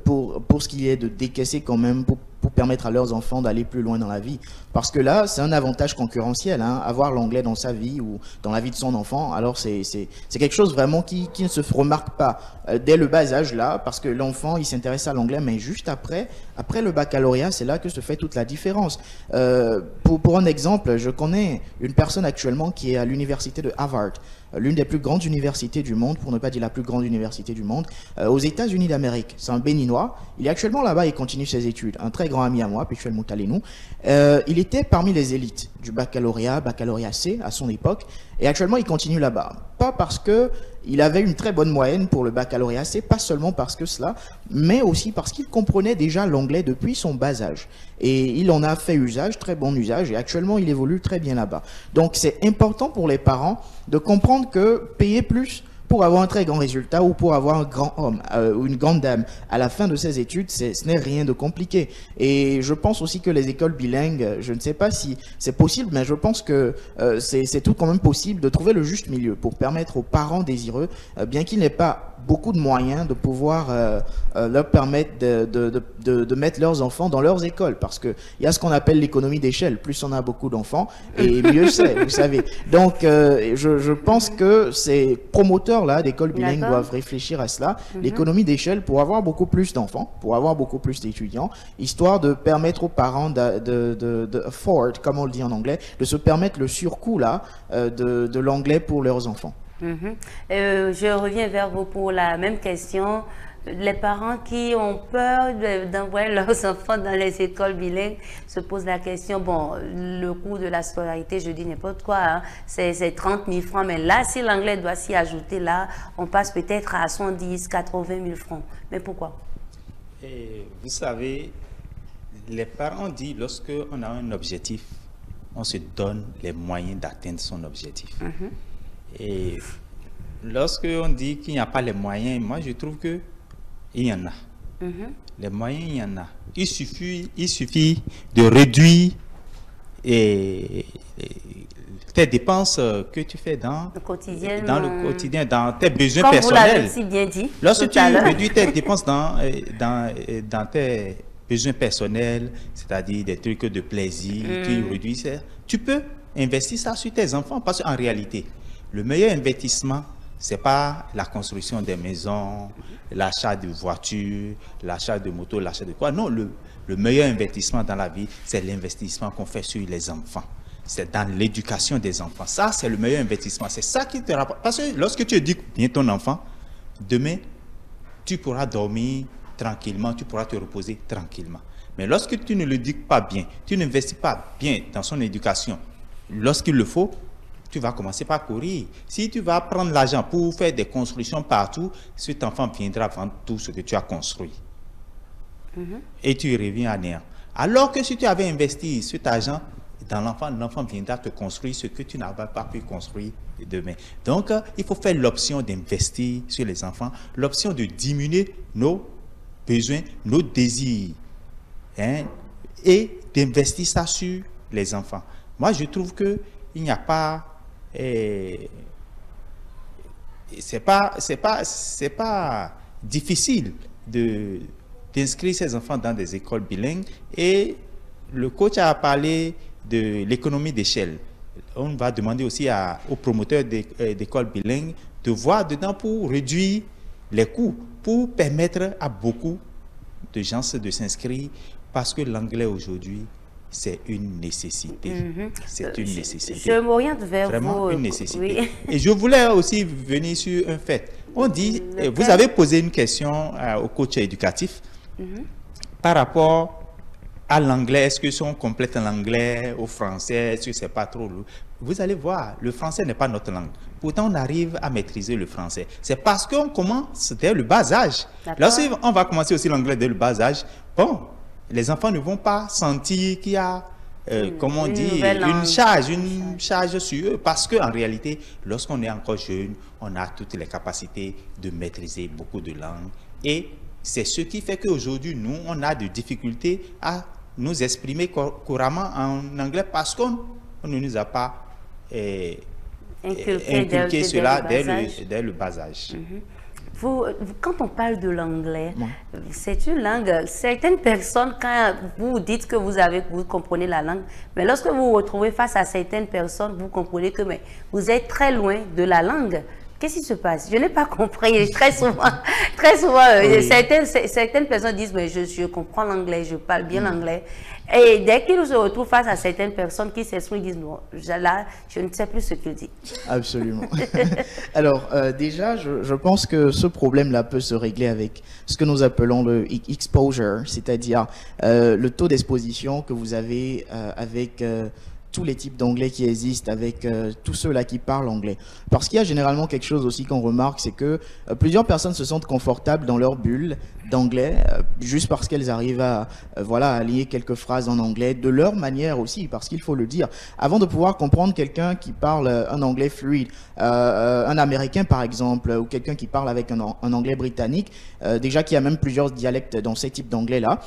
Speaker 4: Pour ce qui est de décaisser quand même, pour permettre à leurs enfants d'aller plus loin dans la vie. Parce que là, c'est un avantage concurrentiel, hein, avoir l'anglais dans sa vie ou dans la vie de son enfant. Alors, c'est quelque chose vraiment qui ne se remarque pas dès le bas âge là, parce que l'enfant, il s'intéresse à l'anglais, mais juste après le baccalauréat, c'est là que se fait toute la différence. Pour un exemple, je connais une personne actuellement qui est à l'université de Harvard, l'une des plus grandes universités du monde, pour ne pas dire la plus grande université du monde, aux États-Unis d'Amérique. C'est un Béninois. Il est actuellement là-bas et continue ses études. Un très grand ami à moi, Pichuel Moutalinou. Il était parmi les élites du baccalauréat C à son époque, et actuellement il continue là-bas. Pas parce que il avait une très bonne moyenne pour le baccalauréat C, pas seulement parce que cela, mais aussi parce qu'il comprenait déjà l'anglais depuis son bas âge. Et il en a fait usage, très bon usage, et actuellement il évolue très bien là-bas. Donc c'est important pour les parents de comprendre que payer plus pour avoir un très grand résultat ou pour avoir un grand homme ou une grande dame à la fin de ses études, ce n'est rien de compliqué. Et je pense aussi que les écoles bilingues, je ne sais pas si c'est possible, mais je pense que c'est tout quand même possible de trouver le juste milieu pour permettre aux parents désireux, bien qu'il n'ait pas beaucoup de moyens, de pouvoir leur permettre de mettre leurs enfants dans leurs écoles, parce qu'il y a ce qu'on appelle l'économie d'échelle. Plus on a beaucoup d'enfants, et mieux c'est, vous savez. Donc, je pense que ces promoteurs-là d'écoles bilingues doivent réfléchir à cela, l'économie d'échelle, pour avoir beaucoup plus d'enfants, pour avoir beaucoup plus d'étudiants, histoire de permettre aux parents de afford, comme on le dit en anglais, de se permettre le surcoût là de l'anglais pour leurs enfants.
Speaker 1: Je reviens vers vous pour la même question. Les parents qui ont peur d'envoyer leurs enfants dans les écoles bilingues se posent la question, bon, le coût de la scolarité, je dis n'importe quoi, hein, c'est 30 000 francs, mais là, si l'anglais doit s'y ajouter, là, on passe peut-être à 70, 80 000 francs. Mais pourquoi?
Speaker 2: Et vous savez, les parents disent, lorsqu'on a un objectif, on se donne les moyens d'atteindre son objectif. Et lorsqu'on dit qu'il n'y a pas les moyens, moi je trouve que il y en a. Les moyens, il y en a. Il suffit de réduire tes dépenses que tu fais dans le quotidien, dans tes besoins
Speaker 1: comme
Speaker 2: personnels.
Speaker 1: Vous l'avez si bien dit.
Speaker 2: Lorsque tu réduis tes dépenses dans tes besoins personnels, c'est-à-dire des trucs de plaisir, tu réduis ça, tu peux investir ça sur tes enfants, parce qu'en réalité, le meilleur investissement, ce n'est pas la construction des maisons, l'achat de voitures, l'achat de motos, l'achat de quoi. Non, le meilleur investissement dans la vie, c'est l'investissement qu'on fait sur les enfants. C'est dans l'éducation des enfants. Ça, c'est le meilleur investissement. C'est ça qui te rapporte. Parce que lorsque tu éduques bien ton enfant, demain, tu pourras dormir tranquillement, tu pourras te reposer tranquillement. Mais lorsque tu ne l'éduques pas bien, tu n'investis pas bien dans son éducation, lorsqu'il le faut, tu vas commencer par courir. Si tu vas prendre l'argent pour faire des constructions partout, cet enfant viendra vendre tout ce que tu as construit. Et tu reviens à néant. Alors que si tu avais investi cet argent dans l'enfant, l'enfant viendra te construire ce que tu n'avais pas pu construire demain. Donc, il faut faire l'option d'investir sur les enfants, l'option de diminuer nos besoins, nos désirs, hein, et d'investir ça sur les enfants. Moi, je trouve que il n'y a pas... c'est pas difficile d'inscrire ces enfants dans des écoles bilingues, et le coach a parlé de l'économie d'échelle. On va demander aussi aux promoteurs d'écoles bilingues de voir dedans pour réduire les coûts, pour permettre à beaucoup de gens de s'inscrire, parce que l'anglais aujourd'hui, c'est une nécessité. C'est une nécessité.
Speaker 1: Je m'oriente vers
Speaker 2: vraiment
Speaker 1: vous.
Speaker 2: Une nécessité.
Speaker 1: Oui.
Speaker 2: Et je voulais aussi venir sur un fait. On dit, vous avez posé une question au coach éducatif par rapport à l'anglais. Est-ce que si on complète l'anglais au français, est-ce que c'est pas trop lourd? Vous allez voir, le français n'est pas notre langue. Pourtant, on arrive à maîtriser le français. C'est parce qu'on commence dès le bas âge. Lorsqu'on va commencer aussi l'anglais dès le bas âge, bon, les enfants ne vont pas sentir qu'il y a, comment on dit, une charge sur eux. Parce qu'en réalité, lorsqu'on est encore jeune, on a toutes les capacités de maîtriser beaucoup de langues. Et c'est ce qui fait qu'aujourd'hui, nous, on a des difficultés à nous exprimer couramment en anglais parce qu'on ne nous a pas inculqué cela dès le bas âge.
Speaker 1: Quand on parle de l'anglais, c'est une langue. Certaines personnes, quand vous dites que vous comprenez la langue, mais lorsque vous vous retrouvez face à certaines personnes, vous comprenez que vous êtes très loin de la langue. Qu'est-ce qui se passe? Je n'ai pas compris. Très souvent, oui. certaines personnes disent, mais je comprends l'anglais, je parle bien l'anglais. Et dès qu'ils se retrouvent face à certaines personnes qui s'expriment, ils disent, non, là, je ne sais plus ce qu'ils disent.
Speaker 4: Absolument. Alors, déjà, je pense que ce problème-là peut se régler avec ce que nous appelons le exposure, c'est-à-dire le taux d'exposition que vous avez avec tous les types d'anglais qui existent, avec tous ceux-là qui parlent anglais. Parce qu'il y a généralement quelque chose aussi qu'on remarque, c'est que plusieurs personnes se sentent confortables dans leur bulle d'anglais, juste parce qu'elles arrivent à, à lier quelques phrases en anglais, de leur manière aussi, parce qu'il faut le dire. Avant de pouvoir comprendre quelqu'un qui parle un anglais fluide, un Américain par exemple, ou quelqu'un qui parle avec un anglais britannique, déjà qu'il y a même plusieurs dialectes dans ces types d'anglais-là,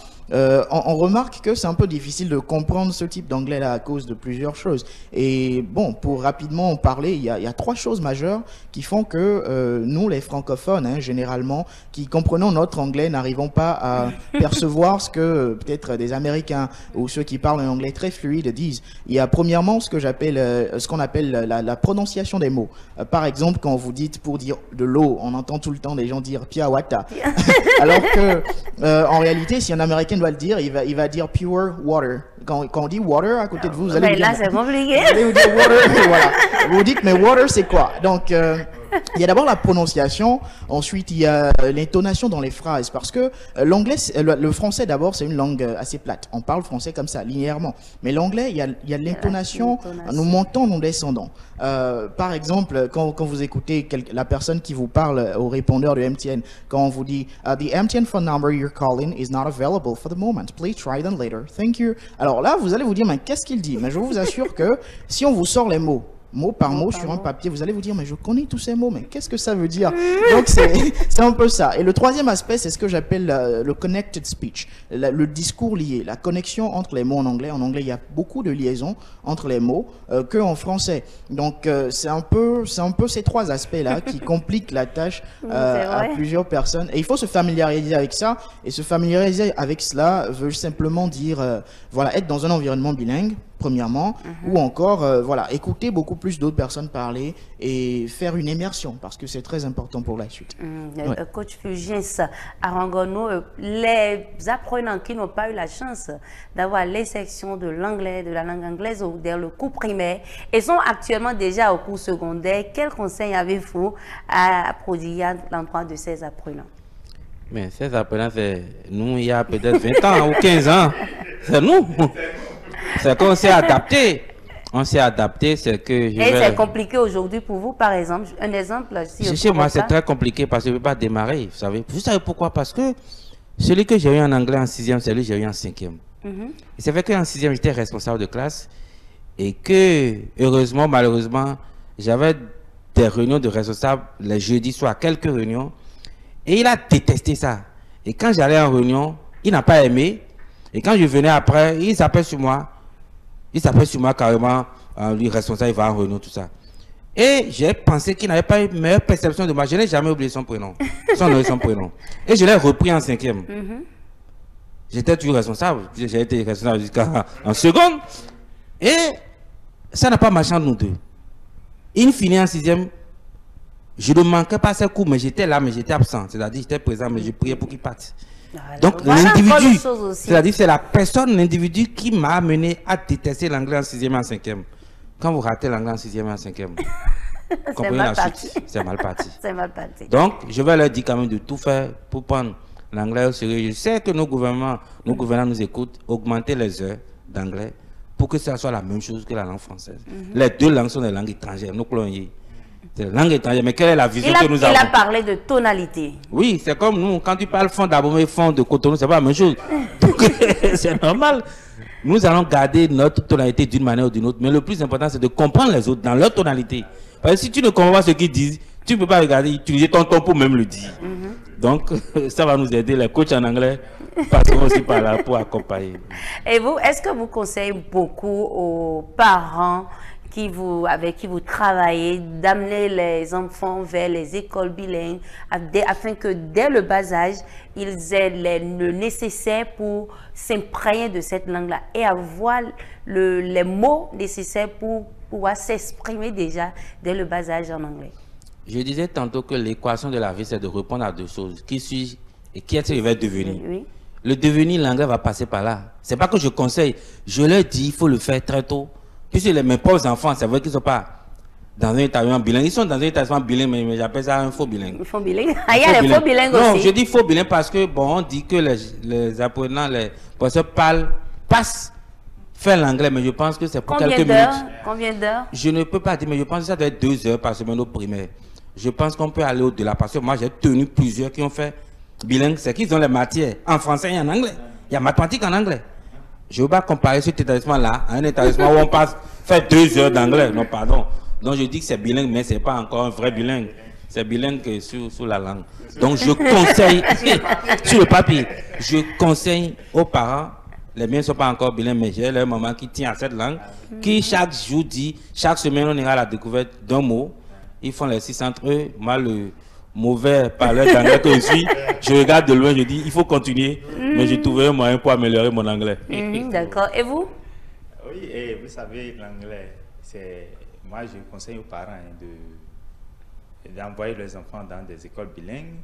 Speaker 4: on remarque que c'est un peu difficile de comprendre ce type d'anglais-là à cause de plusieurs choses. Et bon, pour rapidement en parler, il y a trois choses majeures qui font que nous, les francophones, généralement, qui comprenons notre anglais, n'arrivons pas à percevoir ce que peut-être des Américains ou ceux qui parlent un anglais très fluide disent. Il y a premièrement ce qu'on appelle la prononciation des mots. Par exemple, quand vous dites pour dire de l'eau, on entend tout le temps des gens dire piawata. Alors que en réalité, si un Américain doit le dire, il va dire pure water. Quand on dit water à côté de vous, vous allez vous dire,
Speaker 1: là, c'est compliqué.
Speaker 4: Vous allez vous dire water, voilà. Vous dites mais water c'est quoi? Donc il y a d'abord la prononciation, ensuite il y a l'intonation dans les phrases, parce que l'anglais, le français d'abord c'est une langue assez plate, on parle français comme ça, linéairement, mais l'anglais il y a l'intonation, nous montons, nous descendons. Par exemple, quand vous écoutez la personne qui vous parle au répondeur de MTN, quand on vous dit the MTN phone number you're calling is not available for the moment, please try them later, thank you. Alors là vous allez vous dire mais qu'est-ce qu'il dit? Mais je vous assure que si on vous sort les mots mot par mot sur un papier, vous allez vous dire mais je connais tous ces mots, mais qu'est-ce que ça veut dire? Donc c'est un peu ça. Et le troisième aspect, c'est ce que j'appelle le connected speech, le discours lié, la connexion entre les mots en anglais. En anglais, il y a beaucoup de liaisons entre les mots qu'en français. Donc c'est un peu ces trois aspects-là qui compliquent la tâche à plusieurs personnes. Et il faut se familiariser avec ça. Et se familiariser avec cela veut simplement dire être dans un environnement bilingue, premièrement, ou encore écouter beaucoup plus d'autres personnes parler et faire une immersion, parce que c'est très important pour la suite.
Speaker 1: Coach Fulgence Arangono, les apprenants qui n'ont pas eu la chance d'avoir les sections de l'anglais, de la langue anglaise ou dans le cours primaire et sont actuellement déjà au cours secondaire, quels conseils avez-vous à prodiguer à l'endroit de ces apprenants?
Speaker 3: Mais ces apprenants, c'est nous il y a peut-être 20 ans ou 15 ans, c'est nous. C'est qu'on s'est adapté. On s'est adapté, c'est que...
Speaker 1: c'est compliqué aujourd'hui pour vous, par exemple. Un exemple,
Speaker 3: chez moi, c'est très compliqué parce que je ne peux pas démarrer, vous savez. Vous savez pourquoi? Parce que celui que j'ai eu en anglais en 6e, c'est lui que j'ai eu en 5e. Et c'est vrai qu'en 6e, j'étais responsable de classe et que, heureusement, malheureusement, j'avais des réunions de responsables les jeudis soirs, quelques réunions, et il a détesté ça. Et quand j'allais en réunion, il n'a pas aimé. Et quand je venais après, il s'appelle sur moi. Il s'appelle sur moi carrément, lui responsable, il va en réunion, tout ça. Et j'ai pensé qu'il n'avait pas une meilleure perception de moi. Je n'ai jamais oublié son prénom, son prénom. Et je l'ai repris en 5e. J'étais toujours responsable. J'ai été responsable jusqu'à en seconde. Et ça n'a pas marché entre nous deux. In fine, en sixième, je ne manquais pas ces cours, mais j'étais là, mais j'étais absent. C'est-à-dire, j'étais présent, mais je priais pour qu'il parte. Donc, l'individu, c'est-à-dire, c'est la personne, l'individu qui m'a amené à détester l'anglais en sixième et en cinquième. Quand vous ratez l'anglais en sixième et en cinquième, comprenez la chute, c'est mal parti.
Speaker 1: C'est mal parti.
Speaker 3: Donc, je vais leur dire quand même de tout faire pour prendre l'anglais au sérieux. Je sais que nos gouvernants nous écoutent, augmenter les heures d'anglais pour que ça soit la même chose que la langue française. Les deux langues sont des langues étrangères. Nous colonies. C'est la langue étrangère. Mais quelle est la vision que nous avons?
Speaker 1: Il a parlé de tonalité.
Speaker 3: Oui, c'est comme nous, quand tu parles fond d'Abomey, fond de Cotonou, c'est pas la même chose. C'est normal. Nous allons garder notre tonalité d'une manière ou d'une autre. Mais le plus important, c'est de comprendre les autres dans leur tonalité. Parce que si tu ne comprends pas ce qu'ils disent, tu ne peux pas regarder, utiliser ton ton pour même le dire. Donc, ça va nous aider. Les coachs en anglais passeront aussi par là pour accompagner.
Speaker 1: Et vous, est-ce que vous conseillez beaucoup aux parents avec qui vous travaillez d'amener les enfants vers les écoles bilingues afin que dès le bas âge, ils aient le nécessaire pour s'imprégner de cette langue-là et avoir les mots nécessaires pour pouvoir s'exprimer déjà dès le bas âge en anglais?
Speaker 3: Je disais tantôt que l'équation de la vie, c'est de répondre à deux choses. Qui suis-je et qui est-ce que je vais devenir?
Speaker 1: Oui.
Speaker 3: Le devenir, l'anglais va passer par là. C'est pas que je conseille. Je leur dis, il faut le faire très tôt. Puisque mes pauvres enfants, c'est vrai qu'ils ne sont pas dans un établissement bilingue. Ils sont dans un établissement bilingue, mais j'appelle ça un faux bilingue.
Speaker 1: Un faux bilingue? Ah, il y a les faux bilingues aussi.
Speaker 3: Non, je dis faux bilingue parce que, bon, on dit que les apprenants, les professeurs passent faire l'anglais, mais je pense que c'est pour quelques minutes.
Speaker 1: Combien d'heures?
Speaker 3: Je ne peux pas dire, mais je pense que ça doit être 2 heures par semaine au primaire. Je pense qu'on peut aller au-delà parce que moi, j'ai tenu plusieurs qui ont fait bilingue. C'est qu'ils ont les matières en français et en anglais. Il y a mathématiques en anglais. Je ne veux pas comparer cet établissement-là à un établissement où on passe faire 2 heures d'anglais. Non, pardon. Donc, je dis que c'est bilingue, mais ce n'est pas encore un vrai bilingue. C'est bilingue sur la langue. Donc, je conseille, sur le papier, je conseille aux parents, les miens ne sont pas encore bilingues, mais j'ai leur maman qui tient à cette langue, qui chaque jour dit, chaque semaine, on ira à la découverte d'un mot. Ils font les 6 entre eux. Moi, le mauvais parleur d'anglais que je suis, je regarde de loin, je dis, il faut continuer, mais j'ai trouvé un moyen pour améliorer mon anglais.
Speaker 1: D'accord. Et vous?
Speaker 2: Oui, et vous savez, l'anglais, c'est... Moi, je conseille aux parents d'envoyer leurs enfants dans des écoles bilingues,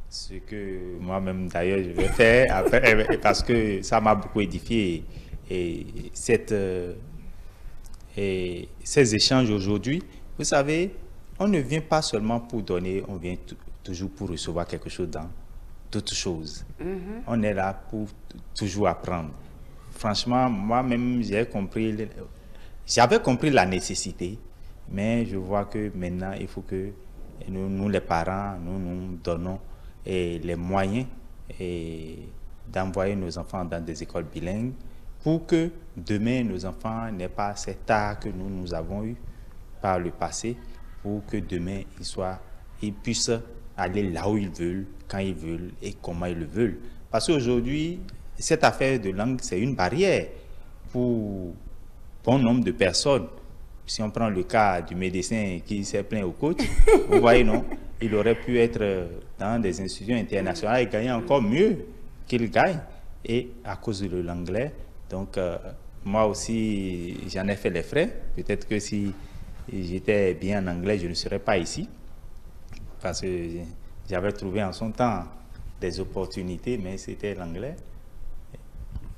Speaker 2: ce que moi-même, d'ailleurs, je vais faire après, parce que ça m'a beaucoup édifié. Et ces échanges aujourd'hui, vous savez, on ne vient pas seulement pour donner, on vient toujours pour recevoir quelque chose dans toutes choses. On est là pour toujours apprendre. Franchement, moi-même, j'avais compris la nécessité, mais je vois que maintenant, il faut que nous les parents, nous donnons les moyens d'envoyer nos enfants dans des écoles bilingues pour que demain, nos enfants n'aient pas cet art que nous avons eu par le passé, pour que demain, ils puissent aller là où ils veulent, quand ils veulent et comment ils le veulent. Parce qu'aujourd'hui, cette affaire de langue, c'est une barrière pour bon nombre de personnes. Si on prend le cas du médecin qui s'est plaint au coach, vous voyez, non, il aurait pu être dans des institutions internationales et gagner encore mieux qu'il gagne, et à cause de l'anglais. Donc, moi aussi, j'en ai fait les frais. Peut-être que si j'étais bien en anglais, je ne serais pas ici, parce que j'avais trouvé en son temps des opportunités, mais c'était l'anglais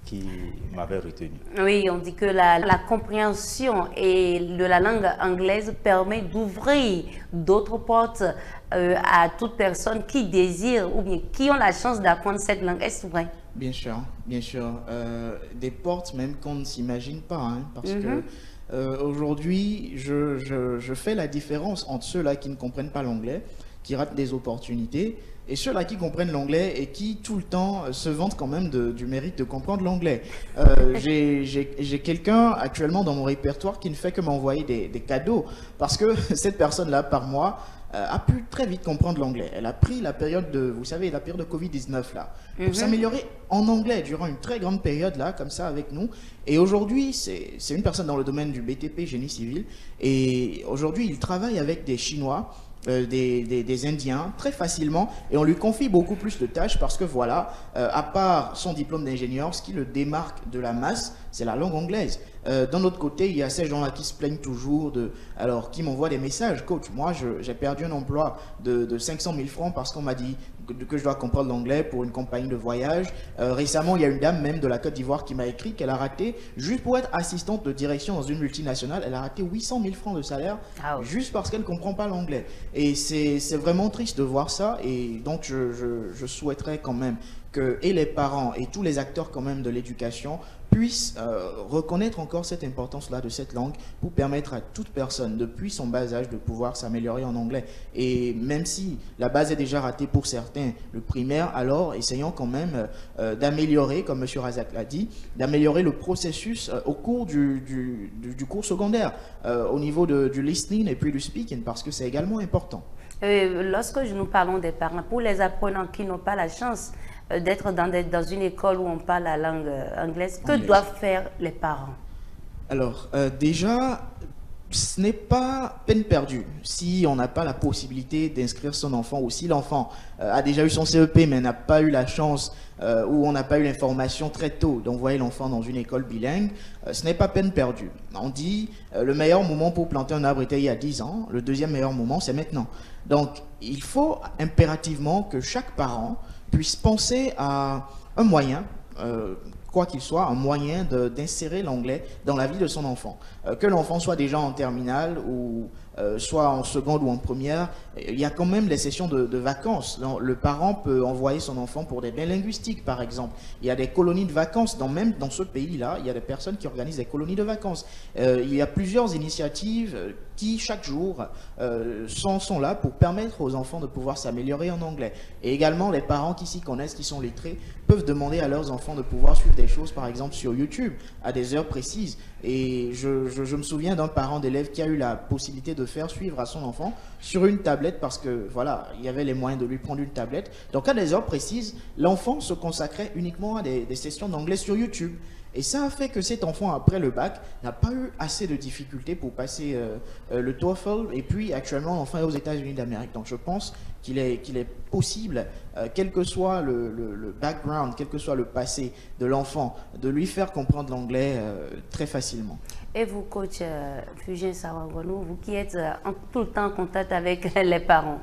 Speaker 2: qui m'avait retenu.
Speaker 1: Oui, on dit que la compréhension de la langue anglaise permet d'ouvrir d'autres portes à toute personne qui désire ou bien qui ont la chance d'apprendre cette langue. Est-ce vrai?
Speaker 4: Bien sûr, bien sûr. Des portes même qu'on ne s'imagine pas, hein, parce que aujourd'hui, je fais la différence entre ceux-là qui ne comprennent pas l'anglais, qui ratent des opportunités, et ceux-là qui comprennent l'anglais et qui tout le temps se vantent quand même du mérite de comprendre l'anglais. J'ai quelqu'un actuellement dans mon répertoire qui ne fait que m'envoyer des cadeaux, parce que cette personne-là, par mois, a pu très vite comprendre l'anglais. Elle a pris la période de, vous savez, la période de Covid-19 là, pour s'améliorer en anglais durant une très grande période là, comme ça avec nous. Et aujourd'hui, c'est une personne dans le domaine du BTP, génie civil, et aujourd'hui, il travaille avec des Chinois des Indiens très facilement et on lui confie beaucoup plus de tâches parce que voilà, à part son diplôme d'ingénieur, ce qui le démarque de la masse, c'est la langue anglaise. D'un autre côté, il y a ces gens-là qui se plaignent toujours qui m'envoient des messages. Coach, moi, j'ai perdu un emploi de 500 000 francs parce qu'on m'a dit que je dois comprendre l'anglais pour une compagnie de voyage. Récemment, il y a une dame même de la Côte d'Ivoire qui m'a écrit qu'elle a raté, juste pour être assistante de direction dans une multinationale, elle a raté 800 000 francs de salaire juste parce qu'elle ne comprend pas l'anglais. Et c'est vraiment triste de voir ça. Et donc, je souhaiterais quand même que et les parents et tous les acteurs quand même de l'éducation puissent reconnaître encore cette importance-là de cette langue pour permettre à toute personne depuis son bas âge de pouvoir s'améliorer en anglais. Et même si la base est déjà ratée pour certains, le primaire, alors essayons quand même d'améliorer, comme M. Razak l'a dit, d'améliorer le processus au cours du cours secondaire, au niveau du listening et puis du speaking, parce que c'est également important.
Speaker 1: Lorsque nous parlons des parents, pour les apprenants qui n'ont pas la chance d'être dans une école où on parle la langue anglaise, que doivent faire les parents? Alors,
Speaker 4: déjà, ce n'est pas peine perdue si on n'a pas la possibilité d'inscrire son enfant ou si l'enfant a déjà eu son CEP mais n'a pas eu la chance ou on n'a pas eu l'information très tôt d'envoyer l'enfant dans une école bilingue, ce n'est pas peine perdue. On dit le meilleur moment pour planter un arbre était il y a 10 ans, le deuxième meilleur moment c'est maintenant. Donc il faut impérativement que chaque parent puisse penser à un moyen, quoi qu'il soit, un moyen d'insérer l'anglais dans la vie de son enfant. Que l'enfant soit déjà en terminale ou soit en seconde ou en première, il y a quand même les sessions de vacances. Le parent peut envoyer son enfant pour des bains linguistiques, par exemple. Il y a des colonies de vacances, même dans ce pays-là, il y a des personnes qui organisent des colonies de vacances. Il y a plusieurs initiatives qui, chaque jour, sont là pour permettre aux enfants de pouvoir s'améliorer en anglais. Et également, les parents qui s'y connaissent, qui sont lettrés, peuvent demander à leurs enfants de pouvoir suivre des choses, par exemple, sur YouTube, à des heures précises. Et je me souviens d'un parent d'élève qui a eu la possibilité de faire suivre à son enfant sur une tablette parce que, voilà, il y avait les moyens de lui prendre une tablette. Donc, à des heures précises, l'enfant se consacrait uniquement à des sessions d'anglais sur YouTube. Et ça a fait que cet enfant, après le bac, n'a pas eu assez de difficultés pour passer le TOEFL. Et puis, actuellement, l'enfant est aux États-Unis d'Amérique. Donc, je pense qu'il est possible, quel que soit le background, quel que soit le passé de l'enfant, de lui faire comprendre l'anglais très facilement.
Speaker 1: Et vous, coach Fugien Sawagonou, vous qui êtes tout le temps en contact avec les parents?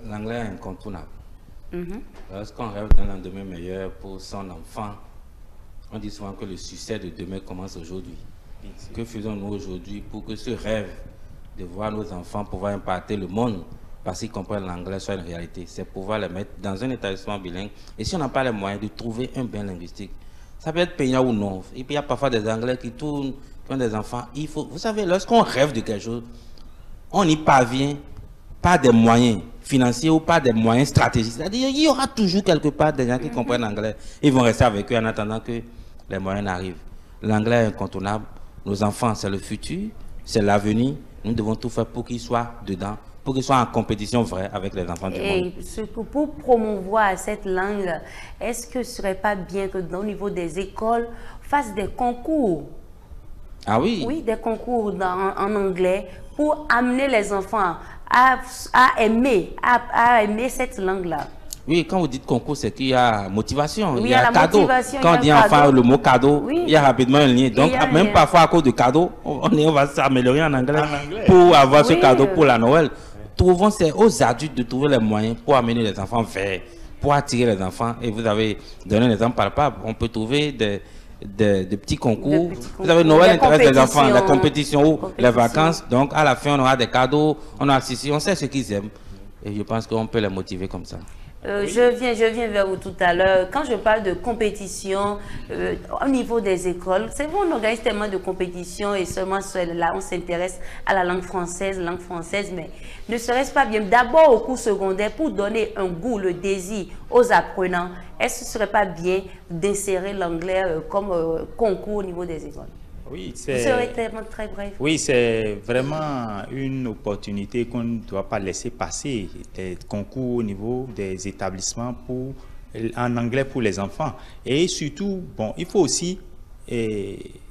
Speaker 3: L'anglais est incontournable. Lorsqu'on rêve d'un lendemain meilleur pour son enfant, on dit souvent que le succès de demain commence aujourd'hui. Que faisons-nous aujourd'hui pour que ce rêve de voir nos enfants pouvoir impacter le monde parce qu'ils comprennent l'anglais soit une réalité? C'est pouvoir les mettre dans un établissement bilingue. Et si on n'a pas les moyens de trouver un bain linguistique, ça peut être payant ou non. Et puis il y a parfois des Anglais qui tournent, qui ont des enfants. Vous savez, lorsqu'on rêve de quelque chose, on y parvient par des moyens financiers ou par des moyens stratégiques. C'est-à-dire qu'il y aura toujours quelque part des gens qui comprennent l'anglais. Ils vont rester avec eux en attendant que les moyens arrivent. L'anglais est incontournable. Nos enfants, c'est le futur, c'est l'avenir. Nous devons tout faire pour qu'ils soient dedans, pour qu'ils soient en compétition vraie avec les enfants du monde.
Speaker 1: Et surtout pour promouvoir cette langue, est-ce que ce serait pas bien que au niveau des écoles, fassent des concours?
Speaker 3: Ah oui?
Speaker 1: Oui, des concours en anglais pour amener les enfants à aimer cette langue-là.
Speaker 3: Oui, quand vous dites concours, c'est qu'il y a motivation,
Speaker 1: oui,
Speaker 3: il y a cadeau. Quand on dit enfin le mot cadeau, oui, il y a rapidement un lien. Donc, même parfois à cause de cadeau, on va s'améliorer en anglais pour avoir ce cadeau pour la Noël. Trouvons, c'est aux adultes de trouver les moyens pour amener les enfants vers, pour attirer les enfants. Et vous avez donné un exemple palpable. On peut trouver des petits concours. Vous savez, Noël intéresse les enfants, la compétition ou les vacances. Donc, à la fin, on aura des cadeaux, on a ceci, on sait ce qu'ils aiment. Et je pense qu'on peut les motiver comme ça.
Speaker 1: Je viens vers vous tout à l'heure. Quand je parle de compétition au niveau des écoles, c'est vrai, on organise tellement de compétitions et seulement là, on s'intéresse à la langue française, mais ne serait-ce pas bien d'abord au cours secondaire pour donner un goût, le désir aux apprenants? Est-ce que ce ne serait pas bien d'insérer l'anglais comme concours au niveau des écoles?
Speaker 2: Oui,
Speaker 1: c'est très bref.
Speaker 2: Oui, c'est vraiment une opportunité qu'on ne doit pas laisser passer. Des concours au niveau des établissements en anglais pour les enfants. Et surtout, bon, il faut aussi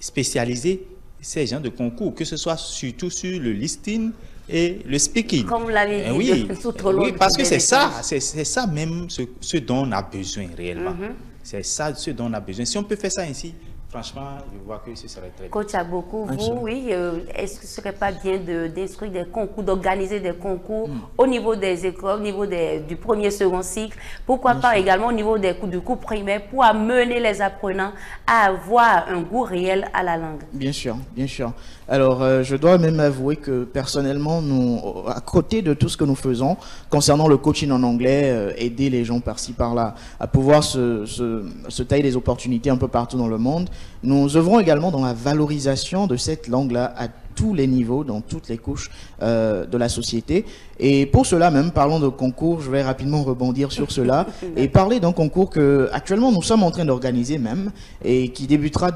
Speaker 2: spécialiser ces gens de concours, que ce soit surtout sur le listing et le speaking.
Speaker 1: Comme vous l'avez dit,
Speaker 2: Oui,
Speaker 1: tout au long
Speaker 2: oui, parce
Speaker 1: de
Speaker 2: que c'est ça,
Speaker 1: l'échange.
Speaker 2: c'est ça même ce dont on a besoin réellement. C'est ça ce dont on a besoin. Si on peut faire ça ainsi, franchement, je vois que ce serait très bien.
Speaker 1: Coach Aboku, vous, oui, est-ce que ce serait pas bien d'instruire des concours, d'organiser des concours au niveau des écoles, au niveau du premier, second cycle, pourquoi pas également au niveau du cours primaire pour amener les apprenants à avoir un goût réel à la langue?
Speaker 4: Bien sûr, bien sûr. Alors, je dois même avouer que personnellement, nous, à côté de tout ce que nous faisons concernant le coaching en anglais, aider les gens par-ci par-là à pouvoir se tailler des opportunités un peu partout dans le monde, nous œuvrons également dans la valorisation de cette langue-là à tous les niveaux, dans toutes les couches de la société. Et pour cela même, parlons de concours, je vais rapidement rebondir sur cela et parler d'un concours que actuellement nous sommes en train d'organiser même et qui débutera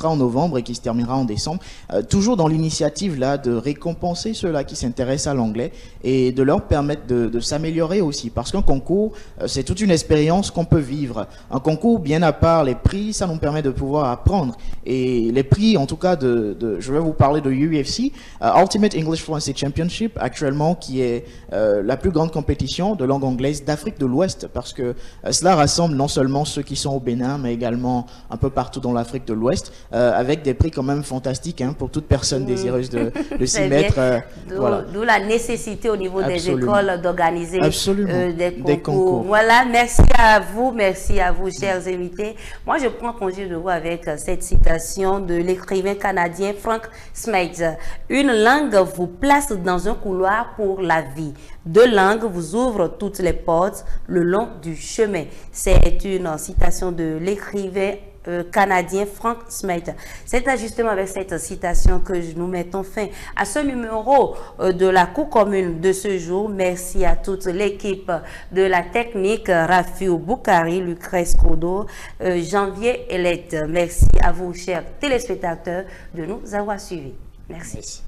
Speaker 4: en novembre et qui se terminera en décembre, toujours dans l'initiative là de récompenser ceux-là qui s'intéressent à l'anglais et de leur permettre de s'améliorer aussi, parce qu'un concours, c'est toute une expérience qu'on peut vivre. Un concours, bien à part les prix, ça nous permet de pouvoir apprendre, et les prix en tout cas je vais vous parler de UFC, Ultimate English Fluency Championship, actuellement, qui est la plus grande compétition de langue anglaise d'Afrique de l'Ouest, parce que cela rassemble non seulement ceux qui sont au Bénin, mais également un peu partout dans l'Afrique de l'Ouest, avec des prix quand même fantastiques pour toute personne désireuse de s'y mettre. Voilà.
Speaker 1: D'où la nécessité au niveau des écoles d'organiser des concours. Voilà, merci à vous, chers invités. Moi, je prends congé de vous avec cette citation de l'écrivain canadien Frank Smith. Une langue vous place dans un couloir pour la vie. Deux langues vous ouvrent toutes les portes le long du chemin. C'est une citation de l'écrivain canadien Frank Smith. C'est justement avec cette citation que nous mettons fin à ce numéro de la Cour commune de ce jour. Merci à toute l'équipe de la technique, Rafiou Boukari, Lucrèce Kodo, Janvier Elette. Merci à vous, chers téléspectateurs, de nous avoir suivis. Merci.